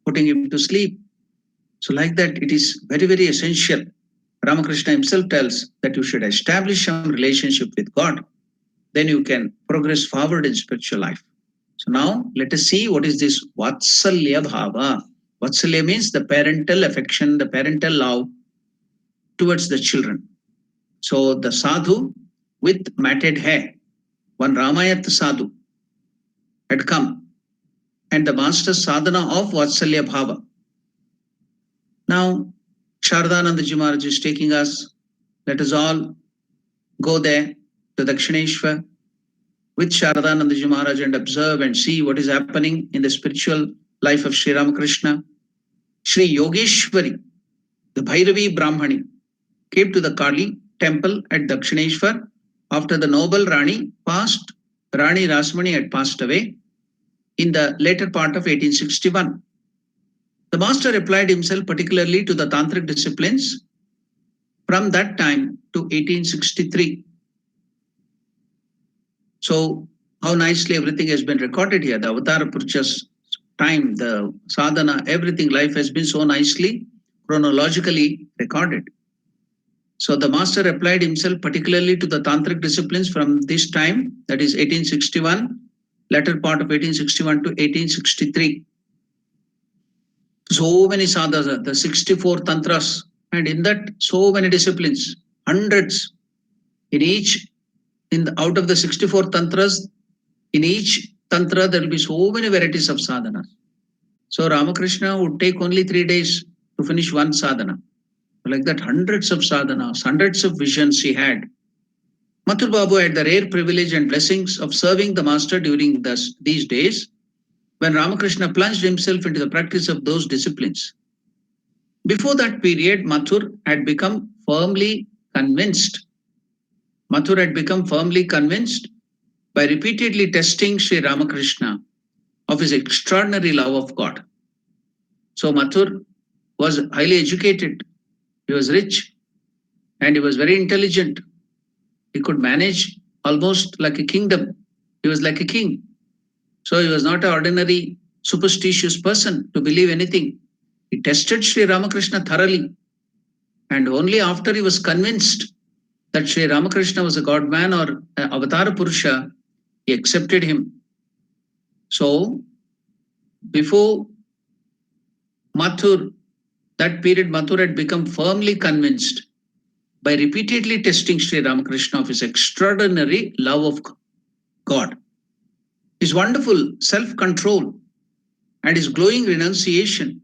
putting him to sleep. So like that, it is very, very essential Ramakrishna himself tells that you should establish some relationship with God, then you can progress forward in spiritual life. So now let us see what is this Vatsalya Bhava. Vatsalya means the parental affection, the parental love towards the children. So the sadhu with matted hair, one Ramayat sadhu, had come, and the master sadhana of Vatsalya Bhava. Now, Shardanandaji Maharaj is taking us. Let us all go there to Dakshineshwar with Shardanandaji Maharaj and observe and see what is happening in the spiritual life of Sri Ramakrishna. Sri Yogeshwari, the Bhairavi Brahmani, came to the Kali temple at Dakshineshwar after the noble Rani passed, Rani Rasmani had passed away in the later part of 1861. The master applied himself particularly to the tantric disciplines from that time to 1863. So, how nicely everything has been recorded here. The Avatara Purusha's time, the sadhana, everything, life has been so nicely chronologically recorded. So the master applied himself particularly to the tantric disciplines from this time, that is 1861, latter part of 1861 to 1863. So many sadhanas, the 64 tantras, and in that so many disciplines, hundreds in each. Out of the 64 tantras, in each tantra there will be so many varieties of sadhanas. So Ramakrishna would take only 3 days to finish one sadhana. Like that, hundreds of sadhanas, hundreds of visions he had. Mathur Babu had the rare privilege and blessings of serving the master during these days when Ramakrishna plunged himself into the practice of those disciplines. Before that period, Mathur had become firmly convinced. Mathur had become firmly convinced by repeatedly testing Sri Ramakrishna of his extraordinary love of God. So Mathur was highly educated, he was rich, and he was very intelligent. He could manage almost like a kingdom. He was like a king. So he was not an ordinary superstitious person to believe anything. He tested Sri Ramakrishna thoroughly. And only after he was convinced that Sri Ramakrishna was a God man or Avatara Purusha, he accepted him. So before Mathur, that period, Mathur had become firmly convinced by repeatedly testing Sri Ramakrishna of his extraordinary love of God, his wonderful self-control, and his glowing renunciation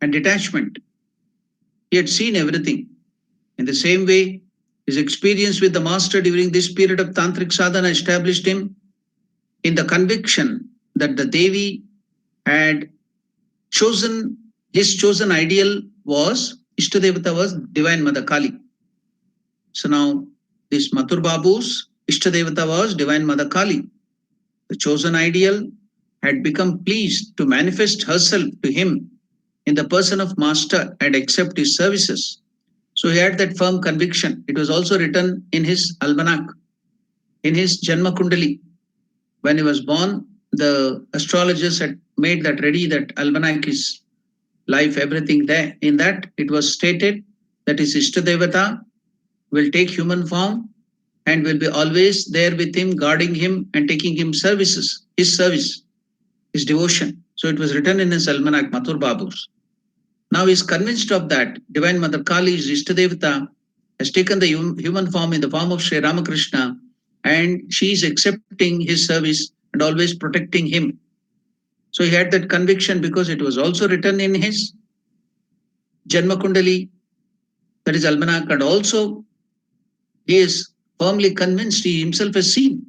and detachment. He had seen everything. In the same way, his experience with the master during this period of tantric sadhana established him in the conviction that the Devi had chosen, his chosen ideal was, Ishtadevata was Divine Mother Kali. So now this Mathur Babu's Ishtadevata was Divine Mother Kali. The chosen ideal had become pleased to manifest herself to him in the person of master and accept his services. So he had that firm conviction. It was also written in his almanac, in his Janma Kundali. When he was born, the astrologers had made that ready, that almanac is life, everything there. In that, it was stated that his Ishtadevata will take human form and will be always there with him, guarding him and taking him services, his service, his devotion. So it was written in his almanac, Mathur Babu's. Now he is convinced of that. Divine Mother Kali, his Ishtadevata, has taken the human form in the form of Sri Ramakrishna, and she is accepting his service and always protecting him. So he had that conviction because it was also written in his Janma Kundali, that is almanac, and also he is firmly convinced, he himself has seen.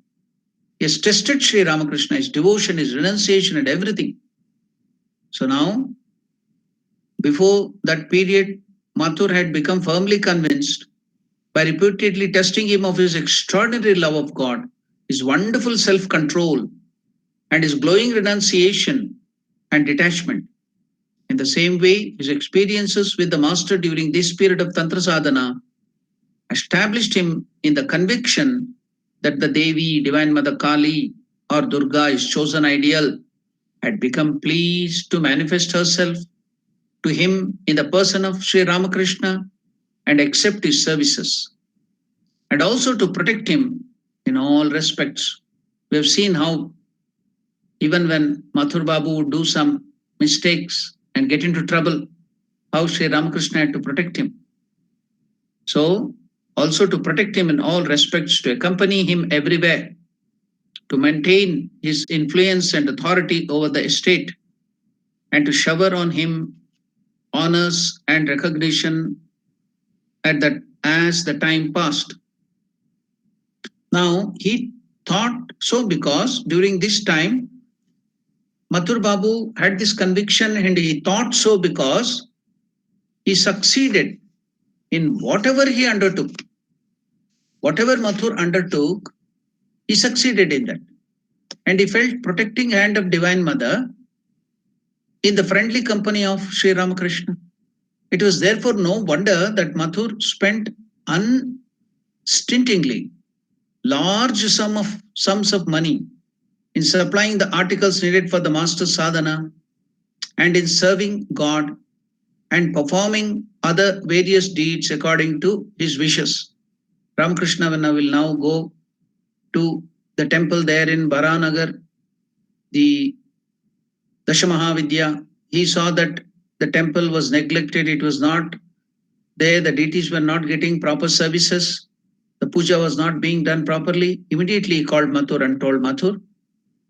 He has tested Sri Ramakrishna, his devotion, his renunciation, and everything. So now, before that period, Mathur had become firmly convinced by repeatedly testing him of his extraordinary love of God, his wonderful self control, and his glowing renunciation and detachment. In the same way, his experiences with the Master during this period of Tantra Sadhana established him in the conviction that the Devi, Divine Mother Kali, or Durga, his chosen ideal, had become pleased to manifest herself to him in the person of Sri Ramakrishna and accept his services, and also to protect him in all respects. We have seen how even when Mathur Babu would do some mistakes and get into trouble, how Sri Ramakrishna had to protect him. So, also to protect him in all respects, to accompany him everywhere, to maintain his influence and authority over the estate, and to shower on him honors and recognition at that as the time passed. Now he thought so because during this time Mathur Babu had this conviction and he thought so because he succeeded in whatever he undertook. Whatever Mathur undertook, he succeeded in that. And he felt protecting hand of Divine Mother in the friendly company of Sri Ramakrishna. It was therefore no wonder that Mathur spent unstintingly large sums of money in supplying the articles needed for the master sadhana and in serving God and performing other various deeds according to his wishes. Ramakrishna will now go to the temple there in Baranagar, the Dashamahavidya. He saw that the temple was neglected, it was not there, the deities were not getting proper services, the puja was not being done properly. Immediately he called Mathur and told Mathur,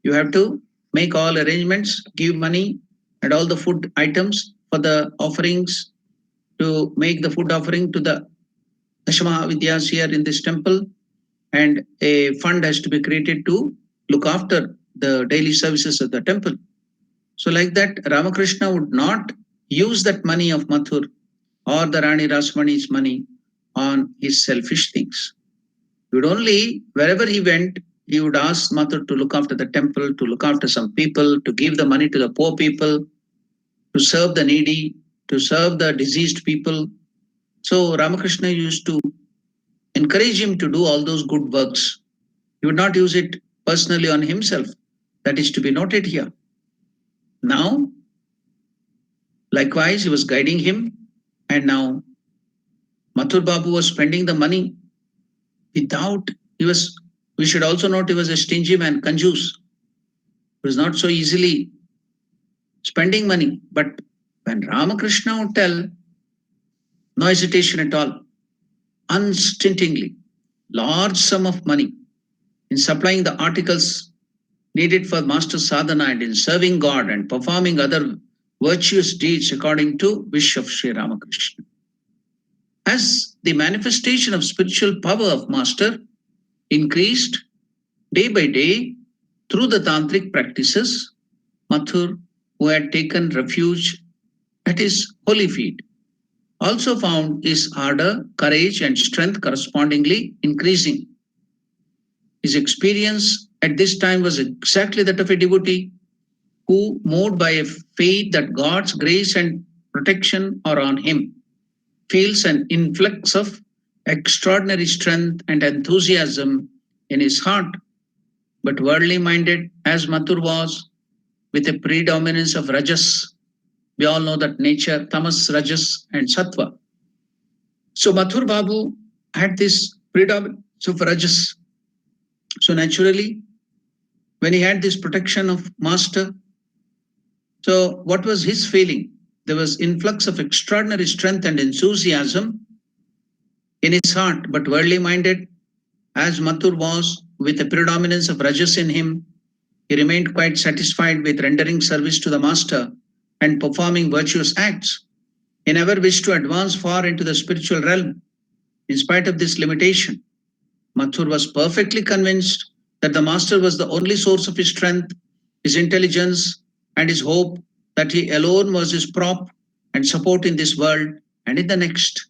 you have to make all arrangements, give money and all the food items for the offerings, to make the food offering to the Dashamahavidyas here in this temple, and a fund has to be created to look after the daily services of the temple. So like that, Ramakrishna would not use that money of Mathur or the Rani Rasmani's money on his selfish things. He would only, wherever he went, he would ask Mathur to look after the temple, to look after some people, to give the money to the poor people, to serve the needy, to serve the diseased people. So Ramakrishna used to encourage him to do all those good works. He would not use it personally on himself. That is to be noted here. Now, likewise, he was guiding him, and now Mathur Babu was spending the money without, we should also note he was a stingy man, kanjus. He was not so easily spending money. But when Ramakrishna would tell, no hesitation at all, unstintingly, large sum of money in supplying the articles needed for master sadhana and in serving God and performing other virtuous deeds according to wish of Sri Ramakrishna. As the manifestation of spiritual power of master increased day by day through the tantric practices, Mathur, who had taken refuge at his holy feet, also found his ardor, courage, and strength correspondingly increasing. His experience at this time was exactly that of a devotee who, moved by a faith that God's grace and protection are on him, feels an influx of extraordinary strength and enthusiasm in his heart. But worldly minded, as Mathur was, with a predominance of rajas, we all know that nature, tamas, rajas, and sattva. So Mathur Babu had this predominance of rajas. So naturally, when he had this protection of master, so what was his feeling? There was influx of extraordinary strength and enthusiasm in his heart, but worldly minded, as Mathur was, with a predominance of rajas in him, he remained quite satisfied with rendering service to the master and performing virtuous acts. He never wished to advance far into the spiritual realm. In spite of this limitation, Mathur was perfectly convinced that the master was the only source of his strength, his intelligence, and his hope, that he alone was his prop and support in this world and in the next,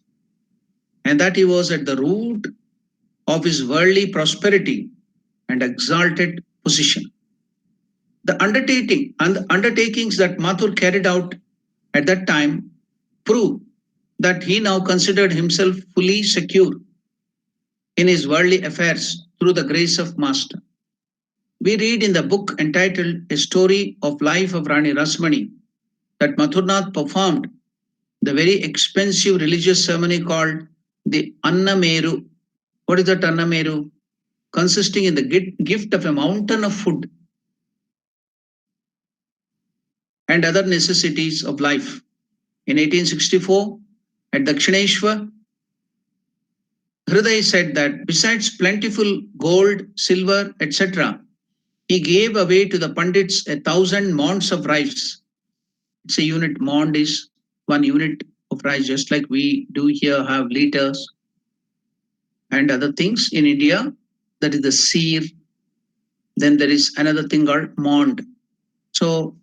and that he was at the root of his worldly prosperity and exalted position. The undertakings that Mathur carried out at that time prove that he now considered himself fully secure in his worldly affairs through the grace of Master. We read in the book entitled A Story of Life of Rani Rasmani that Mathurnath performed the very expensive religious ceremony called the Annameru. What is that Annameru? Consisting in the gift of a mountain of food and other necessities of life. In 1864, at Dakshineshwar, Hriday said that besides plentiful gold, silver, etc., he gave away to the Pandits 1,000 maunds of rice. It's a unit. Maund is 1 unit of rice, just like we do here have liters and other things in India. That is the seer. Then there is another thing called maund. So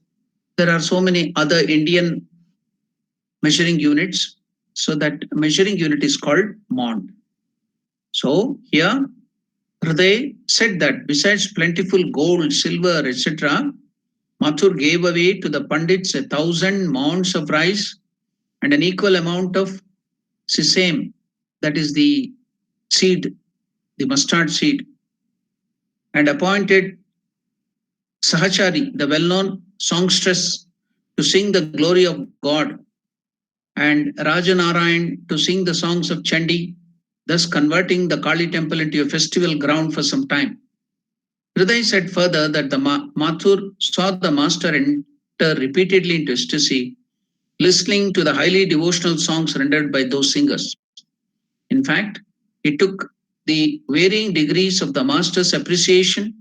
there are so many other Indian measuring units. So that measuring unit is called maund. So here Hriday said that besides plentiful gold, silver, etc., Mathur gave away to the Pandits 1,000 mounds of rice and an equal amount of sesame, that is the seed, the mustard seed, and appointed Sahachari, the well-known songstress, to sing the glory of God, and Rajanarayan to sing the songs of Chandi, thus converting the Kali temple into a festival ground for some time. Hriday said further that the Mathur saw the master enter repeatedly into ecstasy, listening to the highly devotional songs rendered by those singers. In fact, he took the varying degrees of the master's appreciation,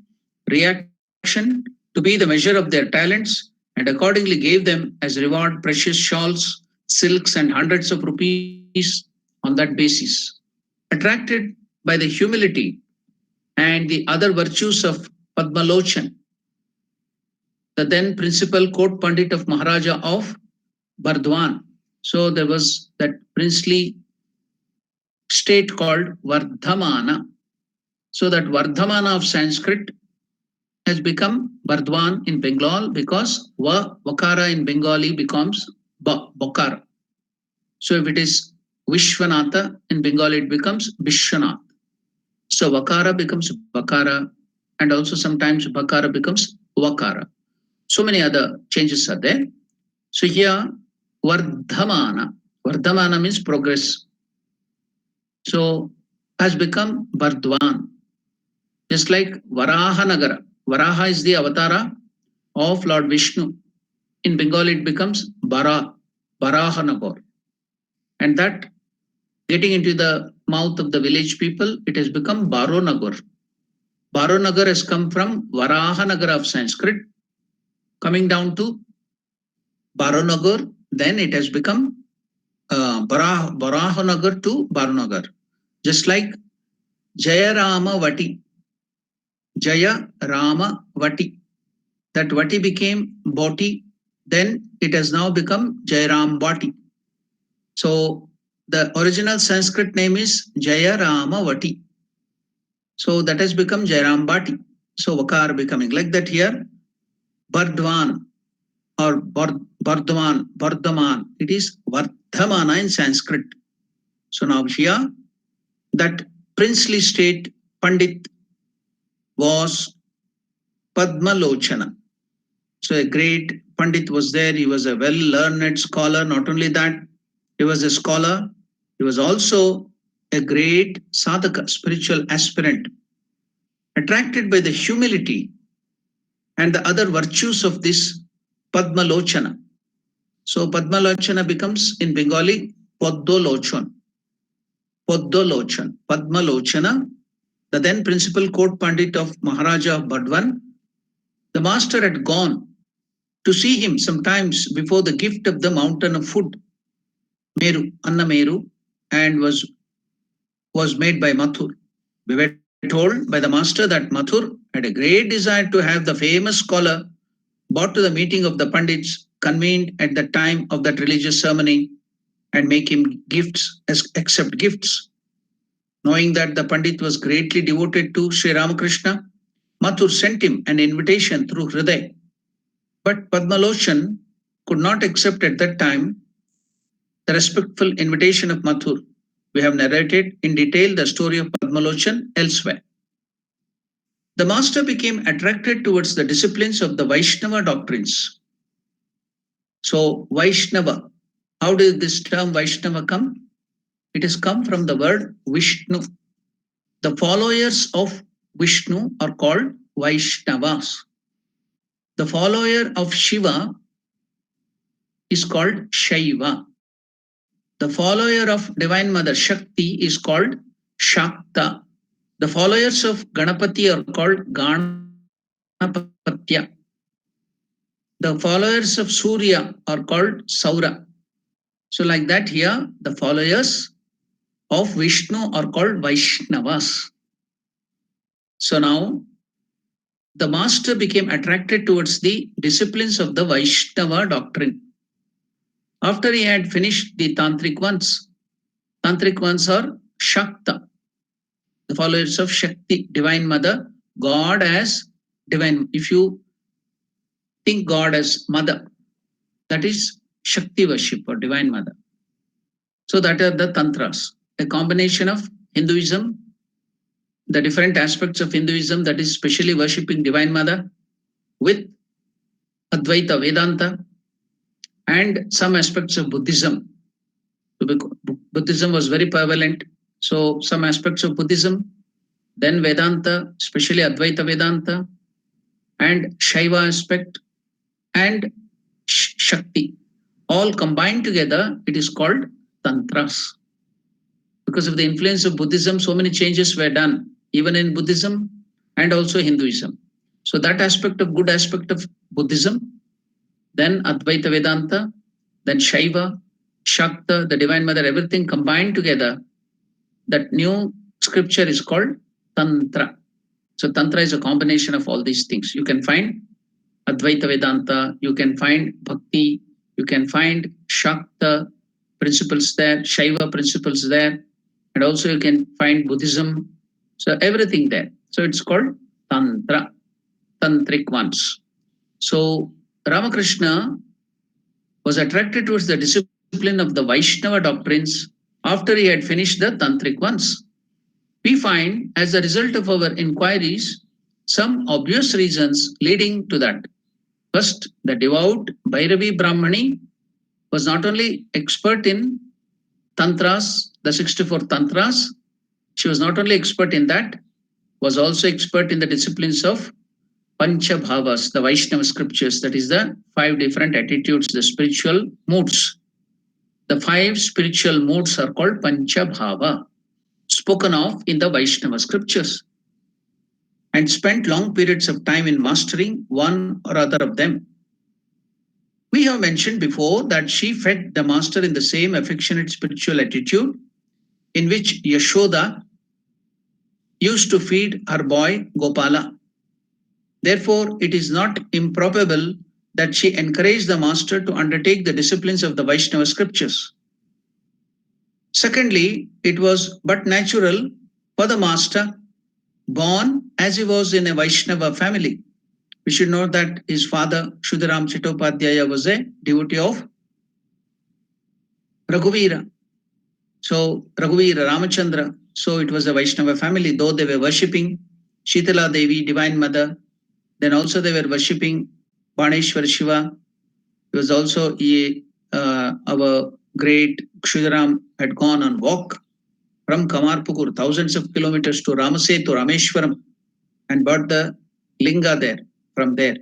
reaction to be the measure of their talents, and accordingly gave them as reward precious shawls, silks, and hundreds of rupees on that basis. Attracted by the humility and the other virtues of Padmalochan, the then principal court pandit of Maharaja of Bardwan. So there was that princely state called Vardhamana. So that Vardhamana of Sanskrit has become Bardwan in Bengal because Vakara in Bengali becomes Bokara. So if it is Vishwanatha in Bengali, it becomes Vishwanath. So Vakara becomes Bakara, and also sometimes Bakara becomes Vakara. So many other changes are there. So here, Vardhamana. Vardhamana means progress. So has become Bardwan. Just like Varahanagara. Varaha is the avatara of Lord Vishnu. In Bengali, it becomes Varahanagar. And that getting into the mouth of the village people, it has become Baronagar. Baronagar has come from Varahanagara of Sanskrit, coming down to Baronagar. Then it has become Varahanagar to Baronagar. Just like Jayarama Vati. Jaya Rama Vati. That Vati became Boti, then it has now become Jairam Bati. So the original Sanskrit name is Jaya Rama Vati. So that has become Jairam Bati. So Vakar becoming like that here. Bardwan or Bardhaman, it is Vardhamana in Sanskrit. So now here, that princely state Pandit was Padmalochana. So a great Pandit was there. He was a well-learned scholar. Not only that, he was a scholar. He was also a great sadhaka, spiritual aspirant, attracted by the humility and the other virtues of this Padmalochana. So Padmalochana becomes in Bengali Poddolochan. Poddolochan. Padmalochana, the then principal court Pandit of Maharaja of Bardwan. The master had gone to see him sometimes before the gift of the mountain of food, Meru, Anna Meru, and was made by Mathur. We were told by the master that Mathur had a great desire to have the famous scholar brought to the meeting of the Pandits convened at the time of that religious ceremony and make him gifts, accept gifts. Knowing that the Pandit was greatly devoted to Sri Ramakrishna, Mathur sent him an invitation through Hriday. But Padmalochan could not accept at that time the respectful invitation of Mathur. We have narrated in detail the story of Padmalochan elsewhere. The master became attracted towards the disciplines of the Vaishnava doctrines. So, Vaishnava, how did this term Vaishnava come? It has come from the word Vishnu. The followers of Vishnu are called Vaishnavas. The follower of Shiva is called Shaiva. The follower of Divine Mother Shakti is called Shakta. The followers of Ganapati are called Ganapatya. The followers of Surya are called Saura. So like that here, the followers of Vishnu are called Vaishnavas. So now the master became attracted towards the disciplines of the Vaishnava doctrine. After he had finished the Tantric ones are Shakta, the followers of Shakti, Divine Mother, God as divine. If you think God as Mother, that is Shakti worship or Divine Mother. So that are the Tantras, a combination of Hinduism, the different aspects of Hinduism, that is specially worshipping Divine Mother, with Advaita Vedanta, and some aspects of Buddhism. Buddhism was very prevalent. So some aspects of Buddhism, then Vedanta, especially Advaita Vedanta, and Shaiva aspect, and Shakti. All combined together, it is called Tantras. Because of the influence of Buddhism, so many changes were done, even in Buddhism and also Hinduism. So that aspect of good aspect of Buddhism, then Advaita Vedanta, then Shaiva, Shakta, the Divine Mother, everything combined together, that new scripture is called Tantra. So Tantra is a combination of all these things. You can find Advaita Vedanta, you can find Bhakti, you can find Shakta principles there, Shaiva principles there, and also you can find Buddhism. So everything there. So it's called Tantra, Tantric ones. So Ramakrishna was attracted towards the discipline of the Vaishnava doctrines after he had finished the Tantric ones. We find, as a result of our inquiries, some obvious reasons leading to that. First, the devout Bhairavi Brahmani was not only expert in Tantras, the 64 Tantras, she was not only expert in that, was also expert in the disciplines of Pancha Bhavas, the Vaishnava scriptures, that is the 5 different attitudes, the spiritual moods. The 5 spiritual moods are called Pancha Bhava, spoken of in the Vaishnava scriptures, and spent long periods of time in mastering one or other of them. We have mentioned before that she fed the master in the same affectionate spiritual attitude in which Yashoda used to feed her boy Gopala. Therefore, it is not improbable that she encouraged the master to undertake the disciplines of the Vaishnava scriptures. Secondly, it was but natural for the master, born as he was in a Vaishnava family. We should know that his father, Shuddharam Chattopadhyaya, was a devotee of Raghuvira. So, Raghuvira, Ramachandra. So, it was a Vaishnava family, though they were worshipping Shitala Devi, Divine Mother. Then also they were worshipping Baneshwar Shiva. It was also our great Kshudaram had gone on walk from Kamarpukur, thousands of kilometers to Ramasetu, Rameshwaram, and brought the linga there, from there.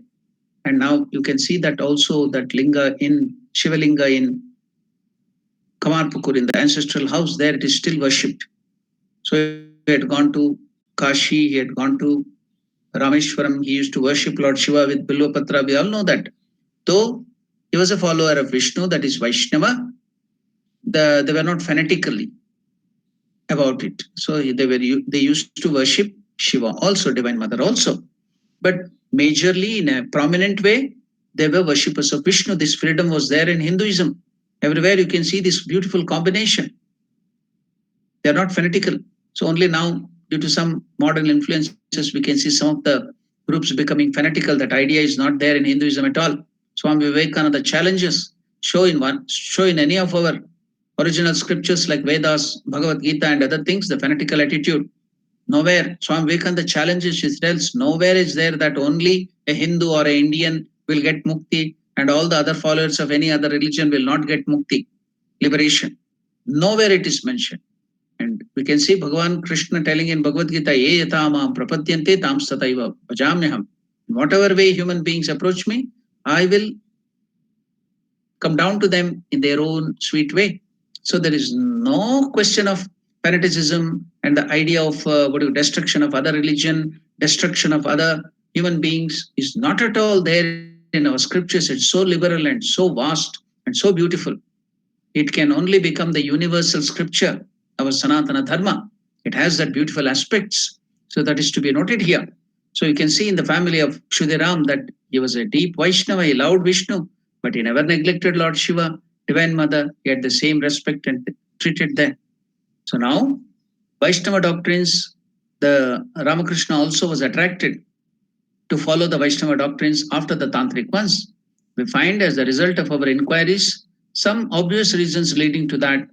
And now you can see that also that linga in Shivalinga in Kamarpukur, in the ancestral house, there it is still worshipped. So he had gone to Kashi, he had gone to Rameshwaram, he used to worship Lord Shiva with Bilvapatra. We all know that. Though he was a follower of Vishnu, that is Vaishnava, they were not fanatically about it. So they used to worship Shiva also, Divine Mother also. But majorly in a prominent way, they were worshippers of Vishnu. This freedom was there in Hinduism. Everywhere you can see this beautiful combination. They are not fanatical. So only now, due to some modern influences, we can see some of the groups becoming fanatical. That idea is not there in Hinduism at all. Swami Vivekananda challenges show in any of our original scriptures like Vedas, Bhagavad Gita, and other things, the fanatical attitude. Nowhere, Swami Vivekananda challenges, he tells, nowhere is there that only a Hindu or an Indian will get mukti and all the other followers of any other religion will not get mukti, liberation. Nowhere it is mentioned. And we can see Bhagavan Krishna telling in Bhagavad Gita, Ye yata maam prapadyante tam sataiva bhajamyaham. In whatever way human beings approach me, I will come down to them in their own sweet way. So there is no question of fanaticism and the idea of destruction of other religion, destruction of other human beings is not at all there in our scriptures. It's so liberal and so vast and so beautiful. It can only become the universal scripture, our Sanatana Dharma. It has that beautiful aspects. So that is to be noted here. So you can see in the family of Kshudiram that he was a deep Vaishnava, he loved Vishnu, but he never neglected Lord Shiva, Divine Mother. He had the same respect and treated them. So now, Vaishnava doctrines, the Ramakrishna also was attracted to follow the Vaishnava doctrines after the Tantric ones. We find as a result of our inquiries some obvious reasons leading to that.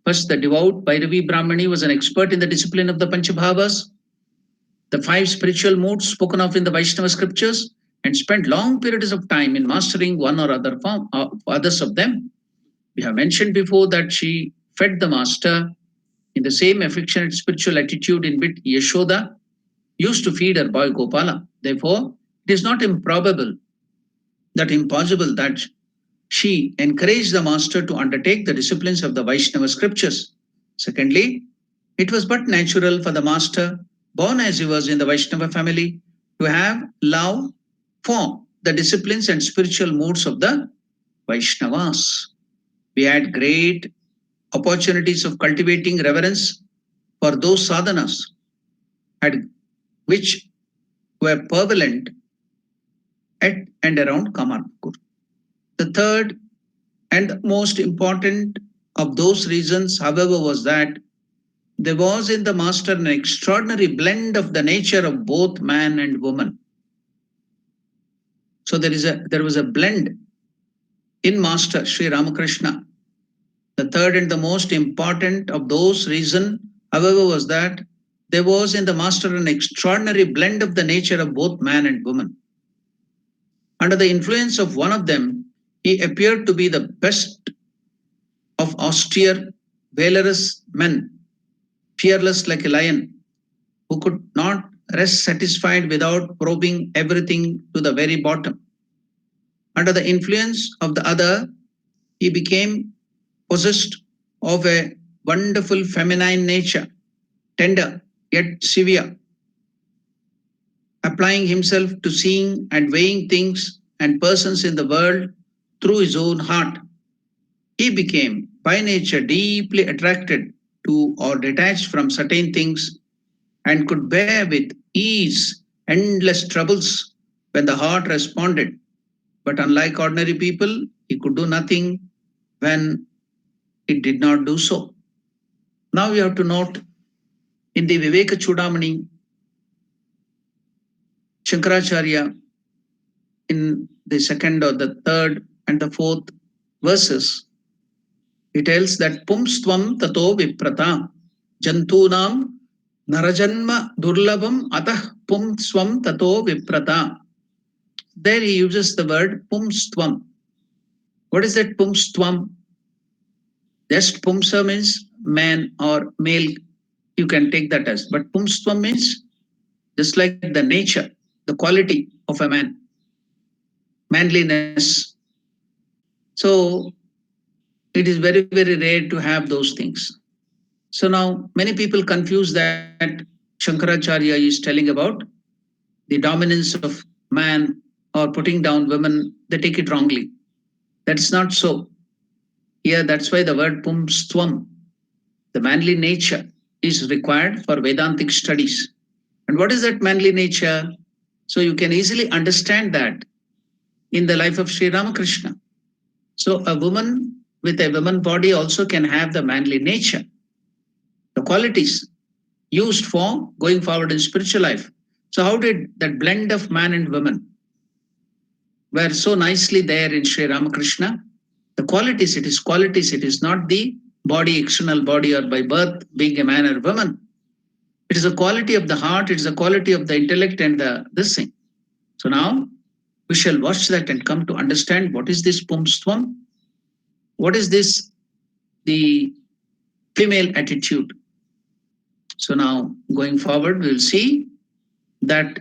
First, the devout Bhairavi Brahmani was an expert in the discipline of the Panchabhavas, the five spiritual modes spoken of in the Vaishnava scriptures, and spent long periods of time in mastering one or other form, others of them. We have mentioned before that she fed the master in the same affectionate spiritual attitude in which Yashoda used to feed her boy Gopala. Therefore, it is not impossible that she encouraged the master to undertake the disciplines of the Vaishnava scriptures. Secondly, it was but natural for the master, born as he was in the Vaishnava family, to have love for the disciplines and spiritual moods of the Vaishnavas. We had great opportunities of cultivating reverence for those sadhanas had, which were prevalent at and around Kamarpukur. The third and most important of those reasons, however, was that there was in the master an extraordinary blend of the nature of both man and woman. So there was a blend in Master Sri Ramakrishna. The third and the most important of those reasons, however, was that there was in the master an extraordinary blend of the nature of both man and woman. Under the influence of one of them, he appeared to be the best of austere, valorous men, fearless like a lion, who could not rest satisfied without probing everything to the very bottom. Under the influence of the other, he became possessed of a wonderful feminine nature, tender yet severe, applying himself to seeing and weighing things and persons in the world through his own heart. He became, by nature, deeply attracted to or detached from certain things and could bear with ease endless troubles when the heart responded. But unlike ordinary people, he could do nothing when it did not do so. Now we have to note in the Viveka Chudamani, Shankaracharya, in the second or the third and the fourth verses, he tells that Pumstvam tato viprata jantunam narajanma durlabam atah pumswam tato viprata. There he uses the word pumstvam. What is that pumstvam? Just pumsa means man or male. You can take that as. But pumstvam means just like the nature, the quality of a man, manliness. So it is very, very rare to have those things. So now many people confuse that Shankaracharya is telling about the dominance of man or putting down women. They take it wrongly. That's not so. Here, that's why the word pumstvam, the manly nature, is required for Vedantic studies. And what is that manly nature? So you can easily understand that in the life of Sri Ramakrishna. So a woman with a woman body also can have the manly nature, the qualities used for going forward in spiritual life. So how did that blend of man and woman were so nicely there in Sri Ramakrishna? The qualities, it is not the body, external body, or by birth being a man or woman. It is a quality of the heart, it is a quality of the intellect and the this thing. So now we shall watch that and come to understand what is this pumstvam, what is this the female attitude. So now going forward, we'll see that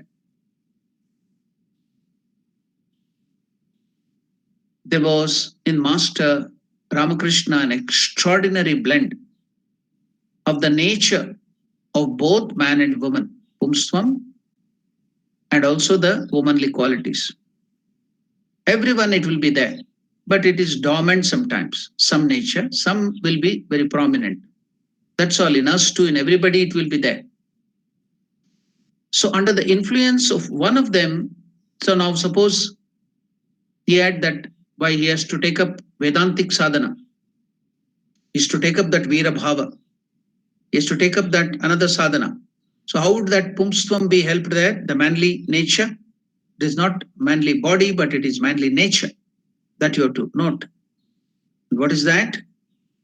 there was in Master Ramakrishna an extraordinary blend of the nature of both man and woman, Pumstvam, and also the womanly qualities. Everyone it will be there, but it is dormant sometimes. Some nature, some will be very prominent. That's all. In us too, in everybody, it will be there. So, under the influence of one of them, so now suppose he had that, why he has to take up Vedantic sadhana, is to take up that Veera Bhava, he has to take up that another sadhana. So, how would that Pumstvam be helped there? The manly nature. It is not manly body, but it is manly nature that you have to note. What is that?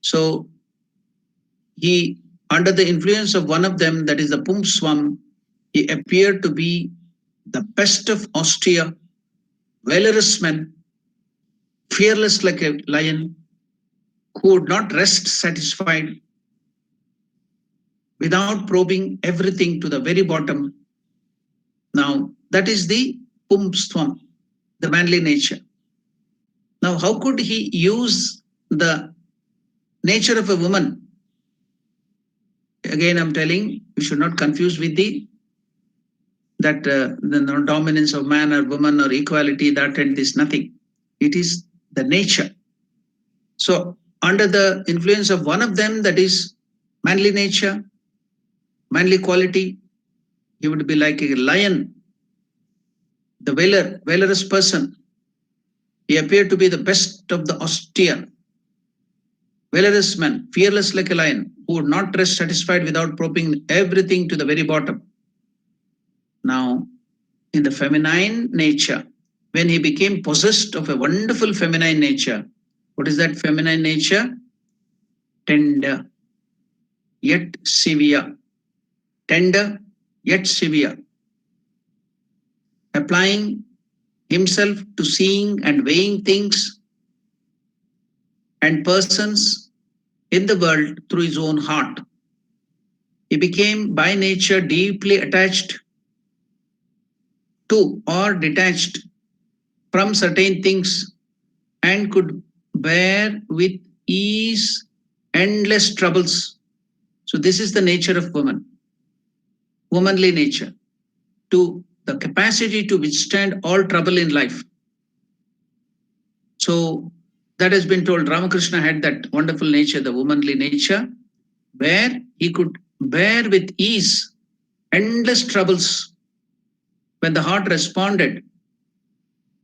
So, he, under the influence of one of them, that is the Pumswam, he appeared to be the best of austere, valorous men, fearless like a lion, who would not rest satisfied without probing everything to the very bottom. Now, that is the Pumswam, the manly nature. Now, how could he use the nature of a woman? Again, I'm telling you should not confuse with the dominance of man or woman or equality, that and this, nothing. It is the nature. So, under the influence of one of them, that is manly nature, manly quality, he would be like a lion, the valorous person. He appeared to be the best of the austere, valorous man, fearless like a lion, who would not rest satisfied without probing everything to the very bottom. Now, in the feminine nature, when he became possessed of a wonderful feminine nature, what is that feminine nature? Tender, yet severe. Tender, yet severe. Applying himself to seeing and weighing things and persons in the world through his own heart. He became by nature deeply attached to or detached from certain things and could bear with ease endless troubles. So, this is the nature of woman, womanly nature, to the capacity to withstand all trouble in life. So, that has been told. Ramakrishna had that wonderful nature, the womanly nature, where he could bear with ease endless troubles when the heart responded.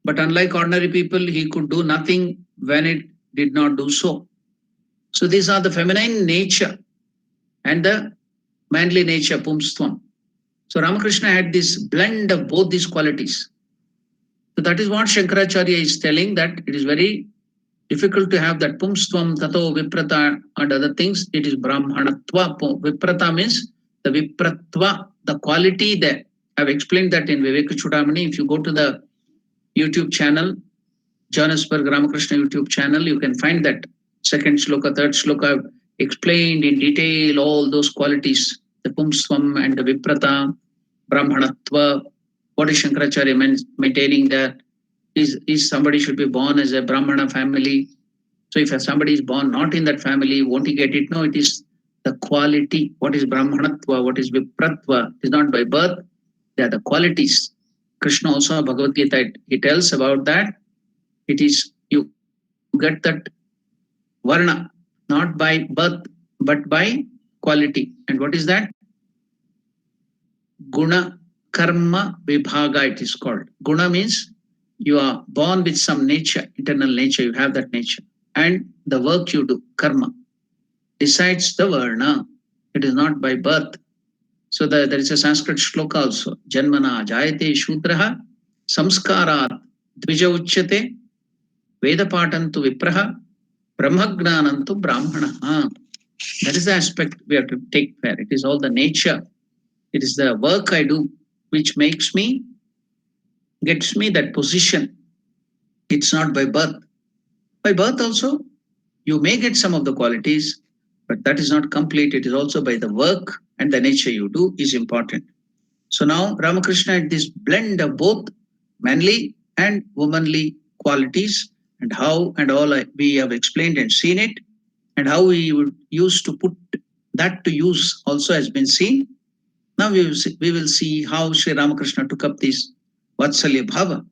But unlike ordinary people, he could do nothing when it did not do so. So, these are the feminine nature and the manly nature, Pumstvam. So, Ramakrishna had this blend of both these qualities. So, that is what Shankaracharya is telling, that it is very difficult to have that Pumstvam, Tato, Viprata, and other things. It is Brahmanatva. Viprata means the Vipratva, the quality there. I've explained that in Viveka Chudamani. If you go to the YouTube channel, Johannesburg Ramakrishna YouTube channel, you can find that second sloka, third sloka. I've explained in detail all those qualities, the Pumswam and the Viprata, Brahmanatva. What is Shankaracharya maintaining that is somebody should be born as a Brahmana family. So if somebody is born not in that family, won't he get it? No, it is the quality. What is Brahmanatva? What is Vipratva? It is not by birth. They are the qualities. Krishna also, Bhagavad Gita, he tells about that. It is, you get that varna, not by birth, but by quality. And what is that? Guna karma vibhaga, it is called. Guna means you are born with some nature, internal nature, you have that nature. And the work you do, karma, decides the varna. It is not by birth. So there is a Sanskrit shloka also. Janmana jayate shudraha samskarat dvija uchyate vedapatantu vipraha brahmagnanantu brahmana. That is the aspect we have to take care. It is all the nature. It is the work I do which makes me, gets me that position. It's not by birth. By birth also, you may get some of the qualities, but that is not complete. It is also by the work and the nature you do is important. So now Ramakrishna had this blend of both manly and womanly qualities, and how and all we have explained and seen it, and how we would use to put that to use also has been seen. Now we will see how Sri Ramakrishna took up this Vatsalya Bhava.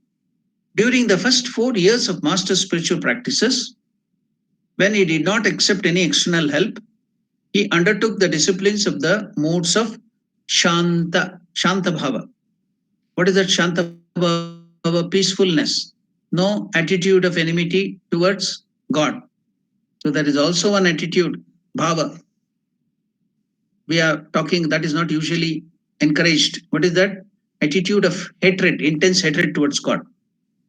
During the first 4 years of master spiritual practices, when he did not accept any external help, he undertook the disciplines of the modes of Shanta Bhava. What is that Shanta Bhava? Peacefulness. No attitude of enmity towards God. So there is also one attitude, Bhava. We are talking that is not usually encouraged. What is that? Attitude of hatred, intense hatred towards God.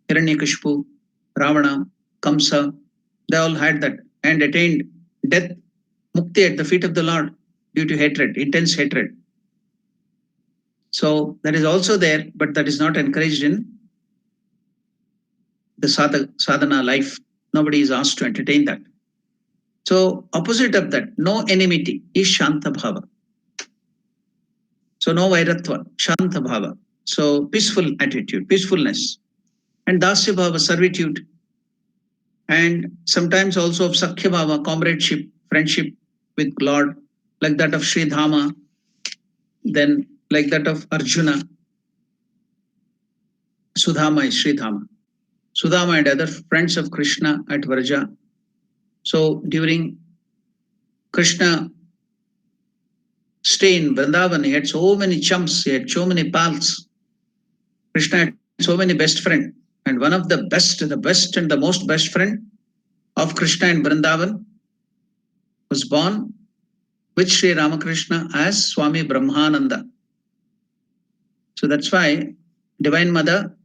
Hiranyakashipu, Ravana, Kamsa, they all had that and attained death, mukti at the feet of the Lord due to hatred, intense hatred. So that is also there, but that is not encouraged in the sadhana life. Nobody is asked to entertain that. So opposite of that, no enmity is Shanta Bhava. So no Vairatva, Shanta Bhava. So peaceful attitude, peacefulness. And Dasya Bhava, servitude. And sometimes also of Sakhya Bhava, comradeship, friendship with Lord, like that of Sri Dhama, then like that of Arjuna. Sudhama is Sri Dhama. Sudhama and other friends of Krishna at Vraja. So during Krishna stay in Vrindavan, he had so many chums, he had so many pals. Krishna had so many best friends. And one of the best and the most best friend of Krishna in Vrindavan was born with Sri Ramakrishna as Swami Brahmananda. So that's why Divine Mother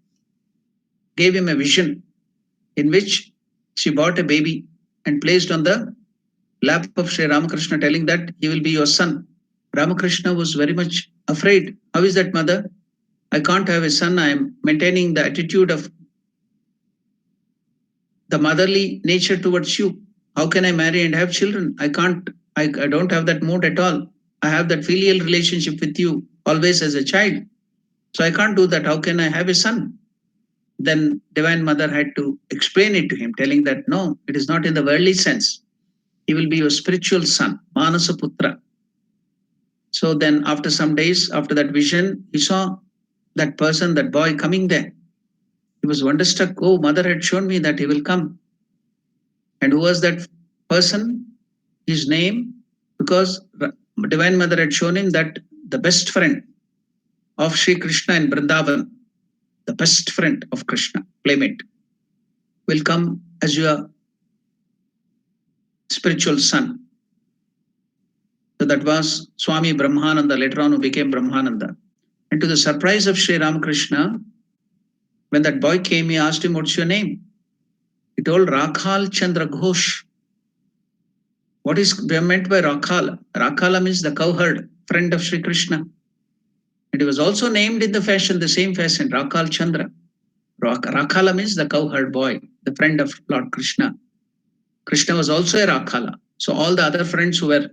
gave him a vision in which she bought a baby and placed on the lap of Sri Ramakrishna, telling that he will be your son. Ramakrishna was very much afraid. How is that, mother? I can't have a son. I am maintaining the attitude of the motherly nature towards you. How can I marry and have children? I can't. I don't have that mood at all. I have that filial relationship with you always as a child. So I can't do that. How can I have a son? Then Divine Mother had to explain it to him, telling that no, it is not in the worldly sense. He will be your spiritual son, Manasa Putra. So then after some days, after that vision, he saw that person, that boy coming there. He was wonderstruck. Oh, mother had shown me that he will come. And who was that person? His name? Because Divine Mother had shown him that the best friend of Sri Krishna in Vrindavan, the best friend of Krishna, playmate, will come as your spiritual son. So that was Swami Brahmananda, later on who became Brahmananda. And to the surprise of Sri Ramakrishna, when that boy came, he asked him, what's your name? He told Rakhal Chandra Ghosh. What is meant by Rakhala? Rakhala means the cowherd, friend of Sri Krishna. And he was also named in the same fashion, Rakhal Chandra. Rakhala means the cowherd boy, the friend of Lord Krishna. Krishna was also a Rakhala. So all the other friends who were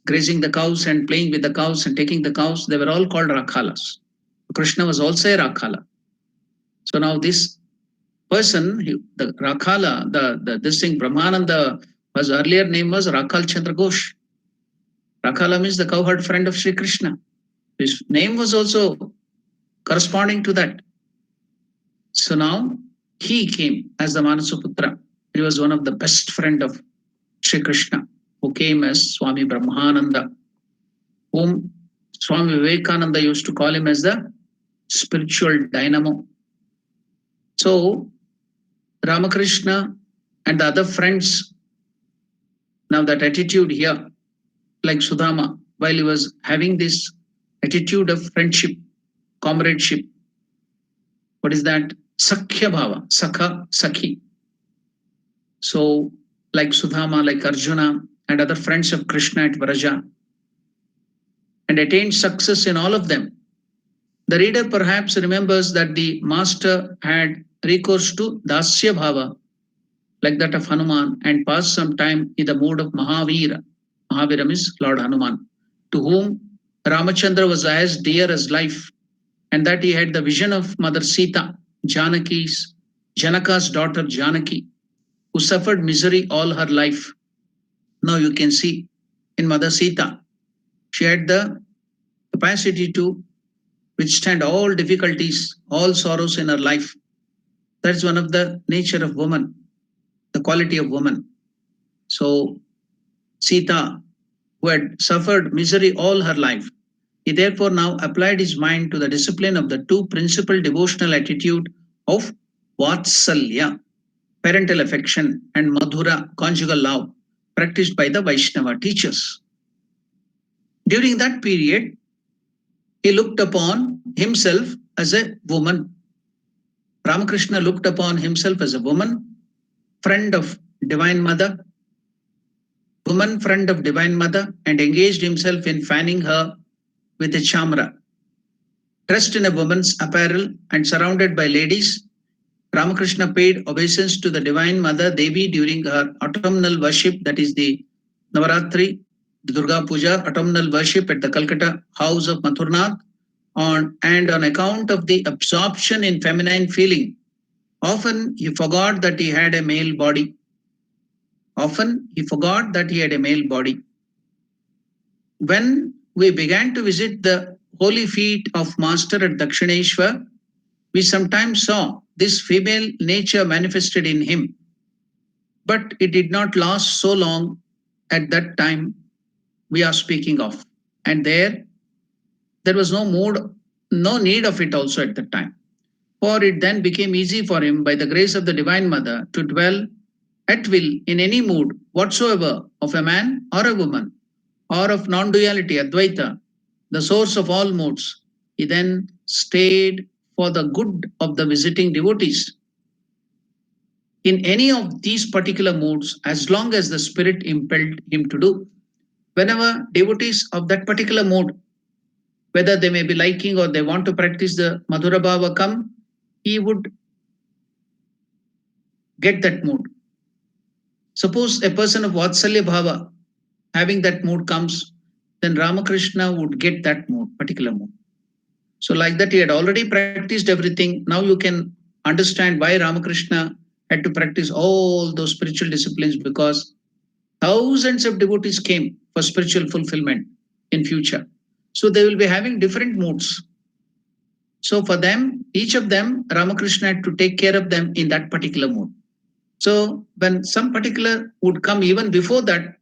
grazing the cows and playing with the cows and taking the cows, they were all called Rakhalas. Krishna was also a Rakhala. So now this person, the Rakhala, this thing, Brahmananda, his earlier name was Rakhal Chandra Ghosh. Rakhala means the cowherd friend of Sri Krishna. His name was also corresponding to that. So now he came as the Manasuputra. He was one of the best friend of Sri Krishna, who came as Swami Brahmananda, whom Swami Vivekananda used to call him as the spiritual dynamo. So Ramakrishna and the other friends, now that attitude here, like Sudama, while he was having this attitude of friendship, comradeship, what is that? Sakhya Bhava, Sakha, Sakhi. So like Sudama, like Arjuna and other friends of Krishna at Vraja, and attained success in all of them. The reader perhaps remembers that the master had recourse to Dasya Bhava, like that of Hanuman, and passed some time in the mood of Mahavira. Mahavira is Lord Hanuman, to whom Ramachandra was as dear as life, and that he had the vision of Mother Sita, Janaka's daughter Janaki, who suffered misery all her life. Now you can see in Mother Sita, she had the capacity to withstand all difficulties, all sorrows in her life. That's one of the nature of woman, the quality of woman. So Sita, who had suffered misery all her life, he therefore now applied his mind to the discipline of the two principal devotional attitude of Vatsalya, parental affection, and Madhura, conjugal love, practiced by the Vaishnava teachers. During that period, he looked upon himself as a woman. Ramakrishna looked upon himself as a woman, friend of Divine Mother, woman friend of Divine Mother, and engaged himself in fanning her with a chamra. Dressed in a woman's apparel and surrounded by ladies, Ramakrishna paid obeisance to the Divine Mother Devi during her autumnal worship, that is the Navaratri, the Durga Puja autumnal worship at the Calcutta house of Mathurnath, and on account of the absorption in feminine feeling, often he forgot that he had a male body. Often he forgot that he had a male body. When we began to visit the holy feet of Master at Dakshineshwar, we sometimes saw this female nature manifested in him. But it did not last so long at that time we are speaking of. And there was no need of it also at that time. For it then became easy for him, by the grace of the Divine Mother, to dwell at will in any mood whatsoever of a man or a woman, or of non duality, Advaita, the source of all moods. He then stayed for the good of the visiting devotees in any of these particular moods as long as the Spirit impelled him to do. Whenever devotees of that particular mood, whether they may be liking or they want to practice the Madhura Bhava come, he would get that mood. Suppose a person of Vatsalya Bhava having that mood comes, then Ramakrishna would get that mood, particular mood. So, like that, he had already practiced everything. Now you can understand why Ramakrishna had to practice all those spiritual disciplines, because thousands of devotees came for spiritual fulfillment in future. So they will be having different moods. So for them, each of them, Ramakrishna had to take care of them in that particular mood. So when some particular would come even before that,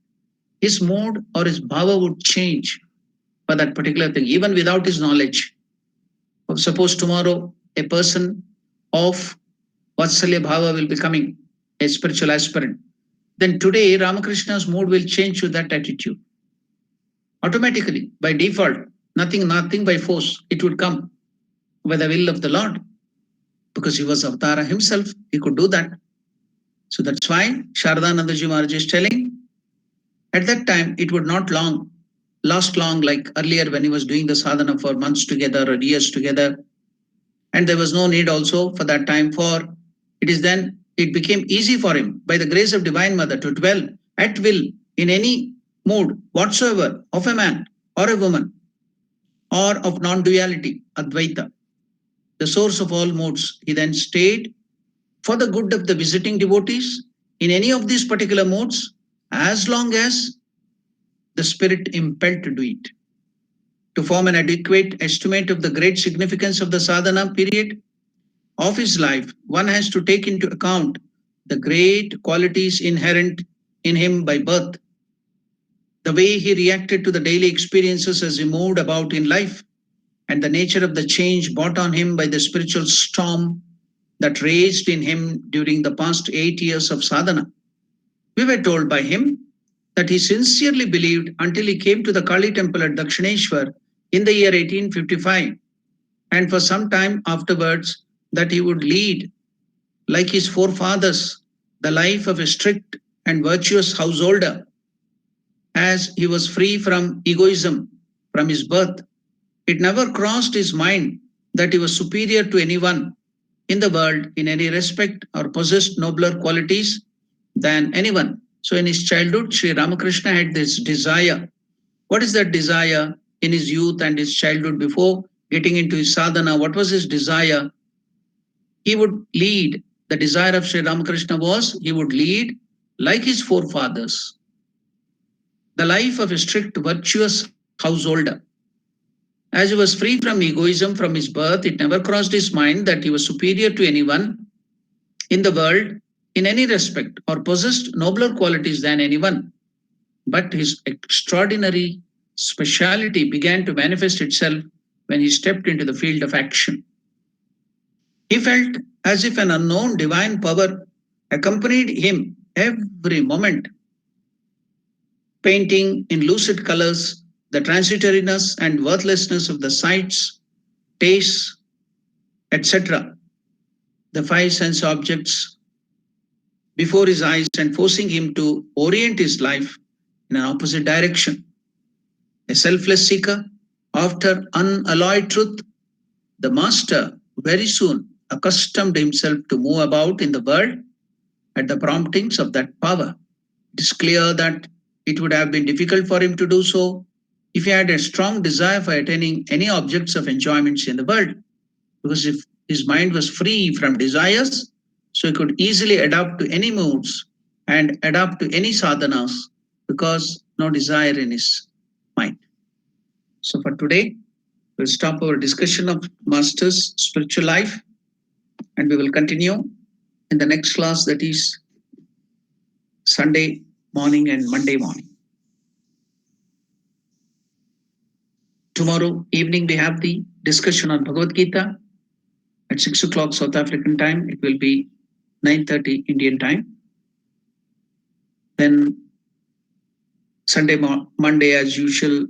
his mood or his bhava would change for that particular thing, even without his knowledge. Suppose tomorrow a person of Vatsalya Bhava will be coming, a spiritual aspirant. Then today Ramakrishna's mood will change to that attitude. Automatically, by default, nothing by force, it would come by the will of the Lord. Because he was Avatara himself, he could do that. So that's why Sharadanandaji Maharaj is telling, at that time it would not last long like earlier when he was doing the sadhana for months together or years together. And there was no need also for that time, for it became easy for him by the grace of Divine Mother to dwell at will in any mood whatsoever of a man or a woman, or of non-duality, Advaita, the source of all moods. He then stayed for the good of the visiting devotees in any of these particular modes, as long as the Spirit impelled to do it. To form an adequate estimate of the great significance of the sadhana period of his life, one has to take into account the great qualities inherent in him by birth, the way he reacted to the daily experiences as he moved about in life, and the nature of the change brought on him by the spiritual storm that raged in him during the past 8 years of sadhana. We were told by him that he sincerely believed until he came to the Kali temple at Dakshineshwar in the year 1855, and for some time afterwards that he would lead, like his forefathers, the life of a strict and virtuous householder, as he was free from egoism from his birth. It never crossed his mind that he was superior to anyone in the world in any respect or possessed nobler qualities than anyone. So in his childhood, Sri Ramakrishna had this desire. What is that desire? in his youth and his childhood before getting into his sadhana? What was his desire? He would lead. The desire of Sri Ramakrishna was he would lead like his forefathers, the life of a strict, virtuous householder. As he was free from egoism from his birth, it never crossed his mind that he was superior to anyone in the world in any respect or possessed nobler qualities than anyone. But his extraordinary speciality began to manifest itself when he stepped into the field of action. He felt as if an unknown divine power accompanied him every moment, painting in lucid colors the transitoriness and worthlessness of the sights, tastes, etc., the five sense objects before his eyes and forcing him to orient his life in an opposite direction. A selfless seeker after unalloyed truth, the master very soon accustomed himself to move about in the world at the promptings of that power. It is clear that it would have been difficult for him to do so if he had a strong desire for attaining any objects of enjoyments in the world, because if his mind was free from desires, so he could easily adapt to any moods and adapt to any sadhanas because no desire in his mind. So for today, we'll stop our discussion of Master's spiritual life and we will continue in the next class, that is Sunday morning and Monday morning. Tomorrow evening, we have the discussion on Bhagavad Gita at 6 o'clock South African time. It will be 9:30 Indian time. Then Monday, as usual,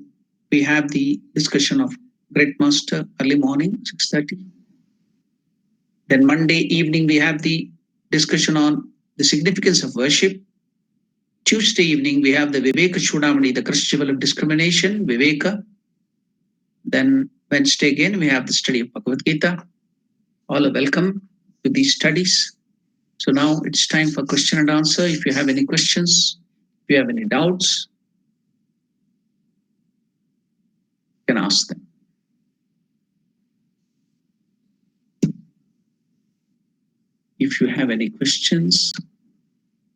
we have the discussion of Great Master early morning, 6:30. Then Monday evening, we have the discussion on the significance of worship. Tuesday evening, we have the Viveka Chudamani, the crucible of discrimination, Viveka. Then Wednesday again, we have the study of Bhagavad Gita. All are welcome to these studies. So now it's time for question and answer. If you have any questions, if you have any doubts, you can ask them. If you have any questions,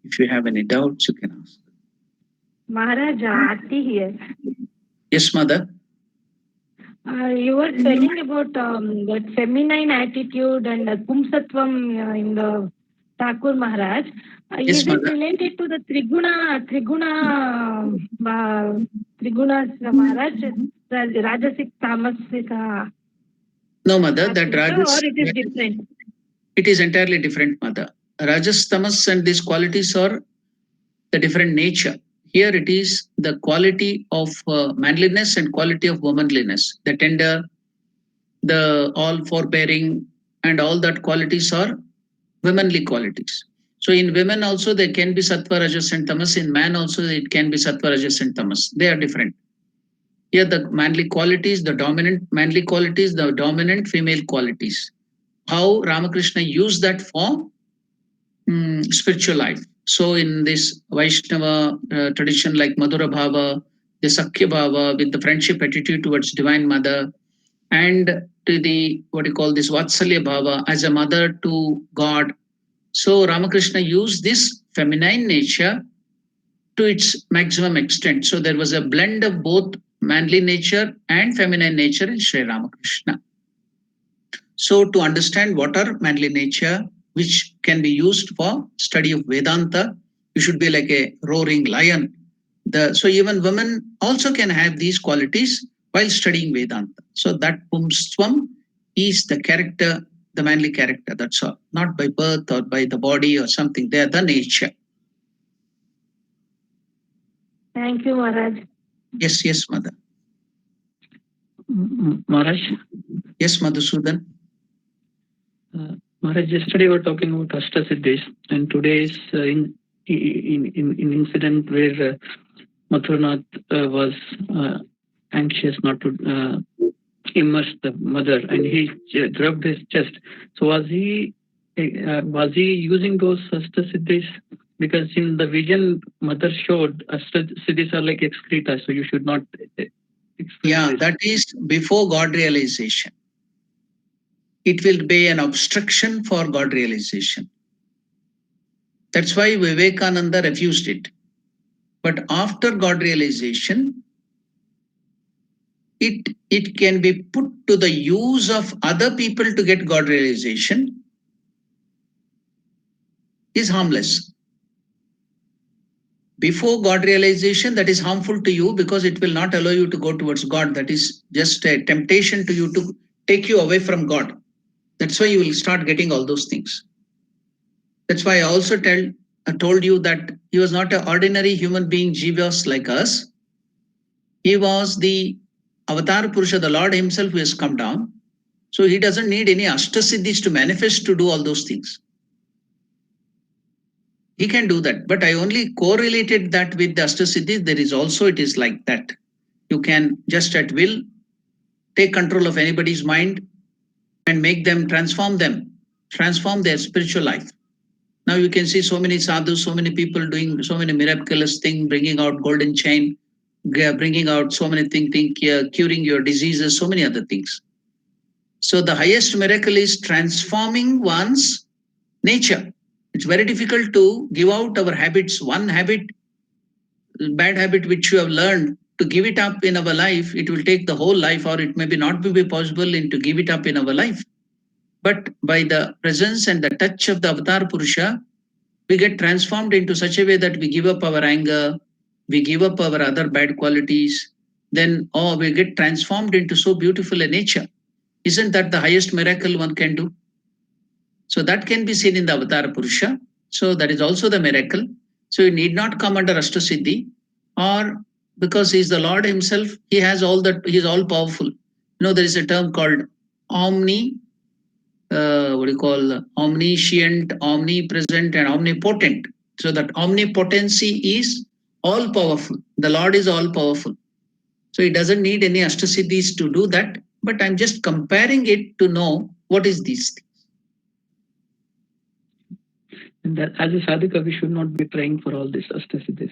if you have any doubts, you can ask. Maharaj, Aarti here. Yes, Mother. You were telling about that feminine attitude and Pumsatvam in the Thakur Maharaj. Yes, is it Mother. related to the Trigunas Maharaj, Rajasic, Tamasic? No, Mother, that Rajas. Or it is different? It is entirely different, Mother. Rajas, Tamas and these qualities are the different nature. Here it is the quality of manliness and quality of womanliness. The tender, the all forbearing, and all that qualities are womanly qualities. So in women also there can be sattva, rajas, and tamas. In man also it can be sattva, rajas, and tamas. They are different. Here the manly qualities, the dominant manly qualities, the dominant female qualities. How Ramakrishna used that for spiritual life. So in this Vaishnava tradition like Madhura Bhava, the Sakhya Bhava with the friendship attitude towards Divine Mother, and to the what you call this Vatsalya Bhava as a mother to God. So Ramakrishna used this feminine nature to its maximum extent. So there was a blend of both manly nature and feminine nature in Sri Ramakrishna. So to understand what are manly nature, which can be used for study of Vedanta, you should be like a roaring lion. So even women also can have these qualities while studying Vedanta. So that Pumstvam is the character, the manly character, that's all. Not by birth or by the body or something. They are the nature. Thank you, Maharaj. Yes, yes, Mother. Maharaj? Yes, Madhusudan. Maharaj, yesterday we were talking about Ashtasiddhis, and today is in incident where Mathuranath was anxious not to immerse the mother, and he rubbed his chest. So was he using those Ashtasiddhis? Because in the vision, mother showed Ashtasiddhis are like excreta, so you should not Explain Yeah, this. that is before God realization. It will be an obstruction for God realization. That's why Vivekananda refused it. But after God realization, it can be put to the use of other people to get God realization is harmless. Before God realization, that is harmful to you because it will not allow you to go towards God. That is just a temptation to you to take you away from God. That's why you will start getting all those things. That's why I also told you that he was not an ordinary human being, Jivas like us. He was the Avatar Purusha, the Lord himself who has come down. So he doesn't need any Ashtasiddhis to manifest to do all those things. He can do that. But I only correlated that with the Ashtasiddhis. There is also, it is like that. You can just at will take control of anybody's mind and make them, transform their spiritual life. Now you can see so many sadhus, so many people doing so many miraculous things, bringing out golden chain, bringing out so many things, curing your diseases, so many other things. So the highest miracle is transforming one's nature. It's very difficult to give out our habits. One habit, bad habit which you have learned, to give it up in our life, it will take the whole life, or it may be not be possible in to give it up in our life. But by the presence and the touch of the Avatar Purusha, we get transformed into such a way that we give up our anger, we give up our other bad qualities, then we get transformed into so beautiful a nature. Isn't that the highest miracle one can do? So that can be seen in the Avatar Purusha. So that is also the miracle. So you need not come under Ashtasiddhi, or because he is the Lord himself, he has all that, he is all powerful. There is a term called omni, what do you call, omniscient, omnipresent, and omnipotent. So that omnipotency is all powerful. The Lord is all powerful. So he doesn't need any Ashtasiddhis to do that. But I'm just comparing it to know what is these things. And that as a sadhaka, we should not be praying for all this Ashtasiddhis.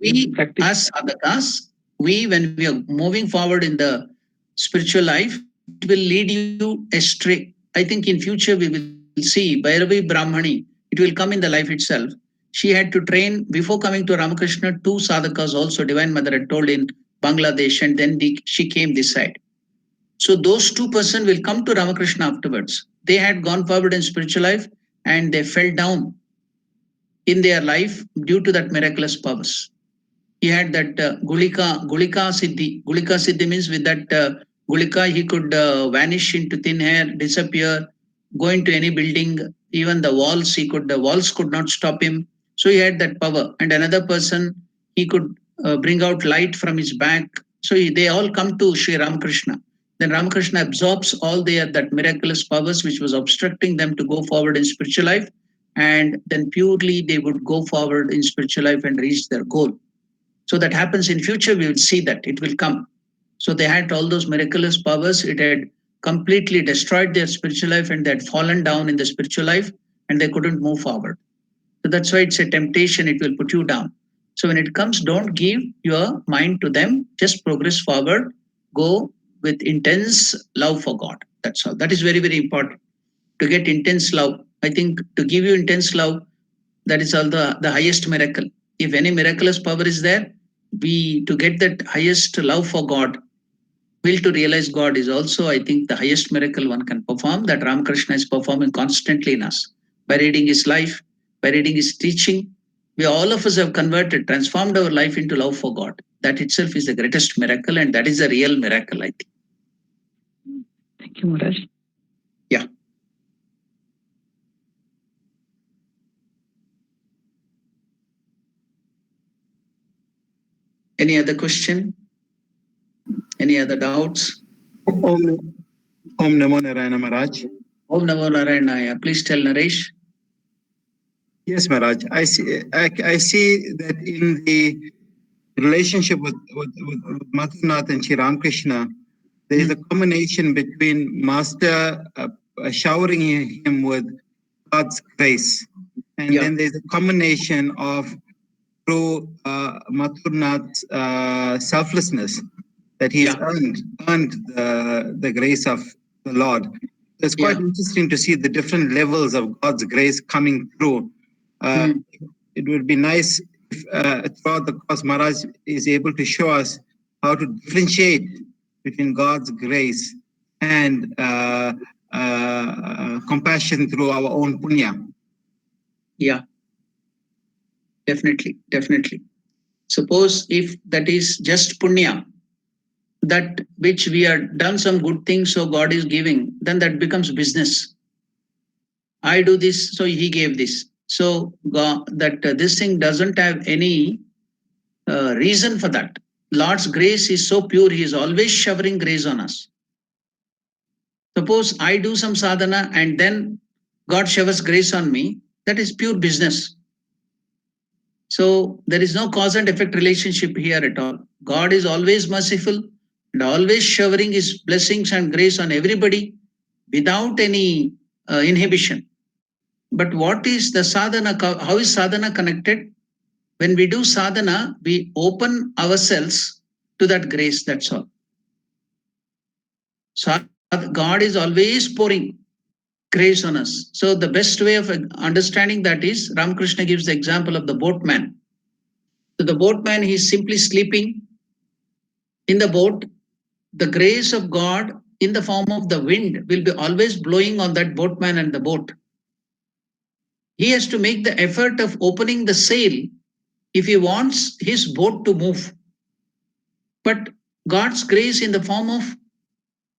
We, as sadhakas, when we are moving forward in the spiritual life, it will lead you astray. I think in future we will see Bhairavi Brahmani, it will come in the life itself. She had to train, before coming to Ramakrishna, two sadhakas also, Divine Mother had told in Bangladesh, and then she came this side. So those two persons will come to Ramakrishna afterwards. They had gone forward in spiritual life and they fell down in their life due to that miraculous powers. He had that Gulika Siddhi. Gulika Siddhi means with that Gulika, he could vanish into thin air, disappear, go into any building, even the walls, the walls could not stop him. So he had that power. And another person, he could bring out light from his back. So they all come to Sri Ramakrishna. Then Ramakrishna absorbs all that miraculous powers which was obstructing them to go forward in spiritual life. And then purely they would go forward in spiritual life and reach their goal. So that happens in future, we will see that it will come. So they had all those miraculous powers. It had completely destroyed their spiritual life and they had fallen down in the spiritual life and they couldn't move forward. So that's why it's a temptation. It will put you down. So when it comes, don't give your mind to them. Just progress forward. Go with intense love for God. That's all. That is very, very important. To get intense love. I think to give you intense love, that is all the highest miracle. If any miraculous power is there, we to get that highest love for God, will to realize God is also, I think, the highest miracle one can perform, that Ramakrishna is performing constantly in us. By reading his life, by reading his teaching, we all of us have converted, transformed our life into love for God. That itself is the greatest miracle, and that is a real miracle, I think. Thank you, Maharaj. Yeah. Any other question? Any other doubts? Om Namo Narayana Maharaj. Om Namo Narayana. Please tell Naresh. Yes, Maharaj. I see that in the relationship with Mathurnath and Sri Ramakrishna, there is a combination between Master showering him with God's grace, and then there's a combination of through Mathurnath's selflessness. that he's Yeah. earned the grace of the Lord. It's quite Yeah. interesting to see the different levels of God's grace coming through. Mm. It would be nice if throughout the course Maharaj is able to show us how to differentiate between God's grace and compassion through our own punya. Yeah. Definitely. Definitely. Suppose if that is just punya, that which we are done some good things, so God is giving, then that becomes business. I do this, so He gave this. So God, that this thing doesn't have any reason for that. Lord's grace is so pure; He is always showering grace on us. Suppose I do some sadhana and then God showers grace on me. That is pure business. So there is no cause and effect relationship here at all. God is always merciful and always showering His blessings and grace on everybody without any inhibition. But what is the sadhana? How is sadhana connected? When we do sadhana, we open ourselves to that grace. That's all. So God is always pouring grace on us. So the best way of understanding that is Ramakrishna gives the example of the boatman. So the boatman, he's simply sleeping in the boat. The grace of God in the form of the wind will be always blowing on that boatman and the boat. He has to make the effort of opening the sail if he wants his boat to move. But God's grace in the form of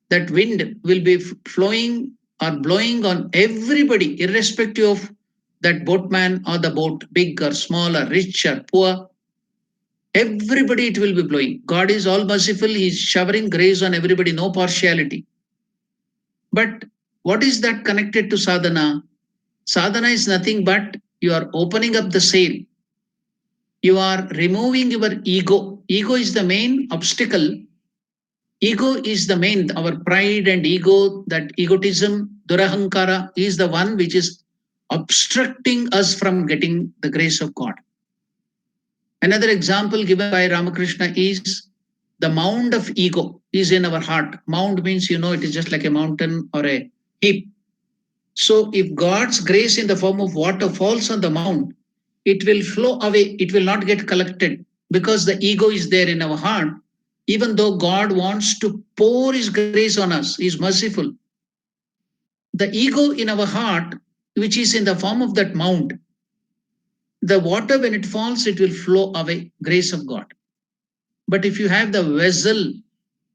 that wind will be flowing or blowing on everybody, irrespective of that boatman or the boat, big or small or rich or poor. Everybody it will be blowing. God is all merciful. He's showering grace on everybody, no partiality. But what is that connected to sadhana? Sadhana is nothing but you are opening up the sail. You are removing your ego. Ego is the main obstacle. Ego is the main, our pride and ego, that egotism, durahankara, is the one which is obstructing us from getting the grace of God. Another example given by Ramakrishna is the mound of ego is in our heart. Mound means, it is just like a mountain or a heap. So if God's grace in the form of water falls on the mound, it will flow away. It will not get collected because the ego is there in our heart. Even though God wants to pour His grace on us, He is merciful. The ego in our heart, which is in the form of that mound, the water when it falls, it will flow away, grace of God. But if you have the vessel,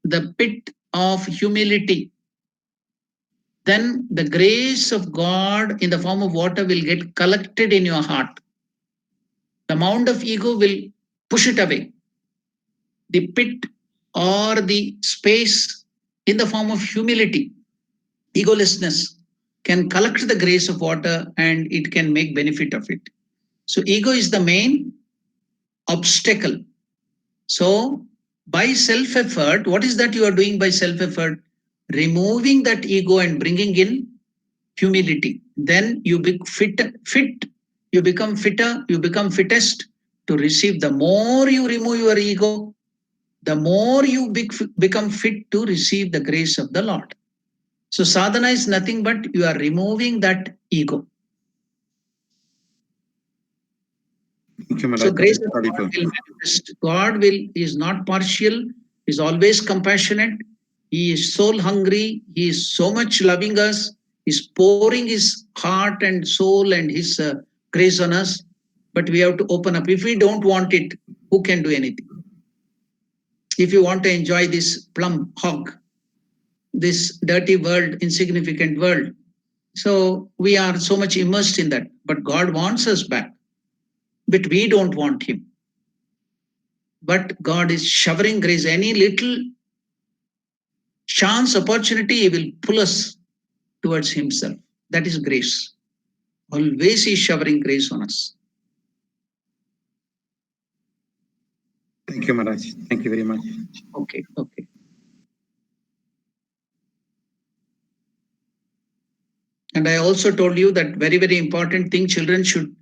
the pit of humility, then the grace of God in the form of water will get collected in your heart. The mound of ego will push it away. The pit or the space in the form of humility, egolessness, can collect the grace of water and it can make benefit of it. So ego is the main obstacle. So by self-effort, what is that you are doing by self-effort? Removing that ego and bringing in humility. Then you you become fitter, you become fittest to receive. The more you remove your ego, the more you become fit to receive the grace of the Lord. So sadhana is nothing but you are removing that ego. So grace of God will manifest. God is not partial, is always compassionate. He is soul hungry. He is so much loving us. He's pouring His heart and soul and His grace on us. But we have to open up. If we don't want it, who can do anything? If you want to enjoy this plum hog, this dirty world, insignificant world, so we are so much immersed in that. But God wants us back. But we don't want Him. But God is showering grace. Any little chance, opportunity, He will pull us towards Himself. That is grace. Always He is showering grace on us. Thank you, Maharaj. Thank you very much. Okay. And I also told you that very, very important thing, children should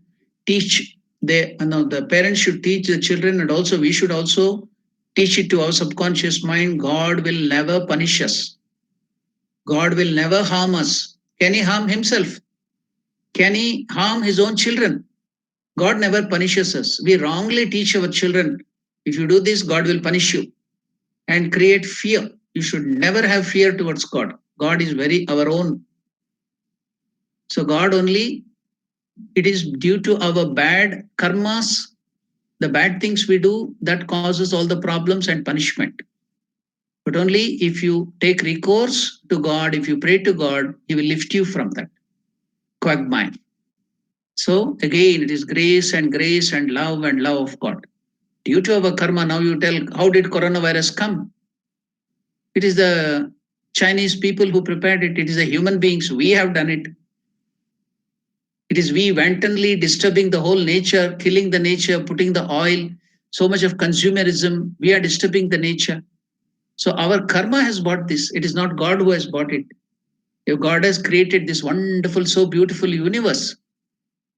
teach. The parents should teach the children, and also we should also teach it to our subconscious mind, God will never punish us. God will never harm us. Can he harm himself? Can he harm his own children? God never punishes us. We wrongly teach our children, if you do this, God will punish you, and create fear. You should never have fear towards God. God is very our own. So God only, it is due to our bad karmas, the bad things we do, that causes all the problems and punishment. But only if you take recourse to God, if you pray to God, he will lift you from that quagmire. So again, it is grace and love of God. Due to our karma, now you tell, how did coronavirus come? It is the Chinese people who prepared it. It is the human beings. We have done it. It is we wantonly disturbing the whole nature, killing the nature, putting the oil, so much of consumerism. We are disturbing the nature. So our karma has bought this. It is not God who has bought it. If God has created this wonderful, so beautiful universe,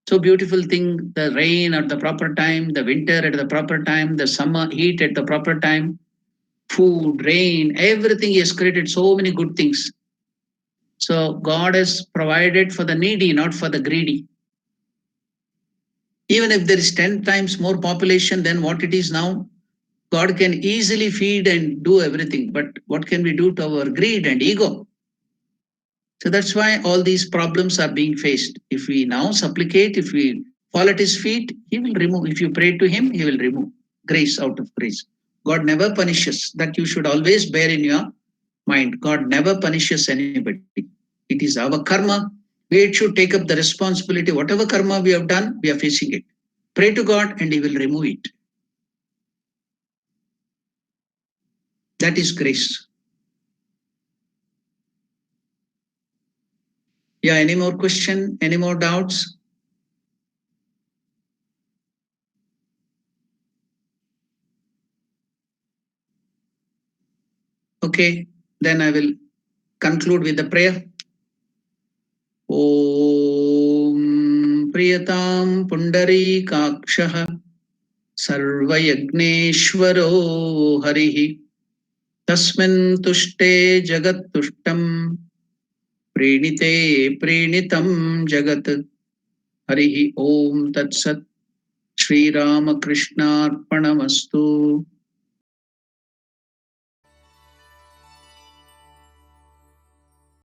so beautiful thing, the rain at the proper time, the winter at the proper time, the summer heat at the proper time, food, rain, everything he has created, so many good things. So God has provided for the needy, not for the greedy. Even if there is 10 times more population than what it is now, God can easily feed and do everything. But what can we do to our greed and ego? So that's why all these problems are being faced. If we now supplicate, if we fall at his feet, he will remove. If you pray to him, he will remove grace out of grace. God never punishes. That you should always bear in your mind. God never punishes anybody. It is our karma. We should take up the responsibility. Whatever karma we have done, we are facing it. Pray to God and he will remove it. That is grace. Yeah, any more question? Any more doubts? Okay, then I will conclude with the prayer. Om Priyatam Pundarikakshaha Sarvayagneshwaro Harihi Tasmin Tushte Jagat Tushtam Prenite Prenitam Jagat Harihi Om Tat Sat Shri Ramakrishna Arpanamastu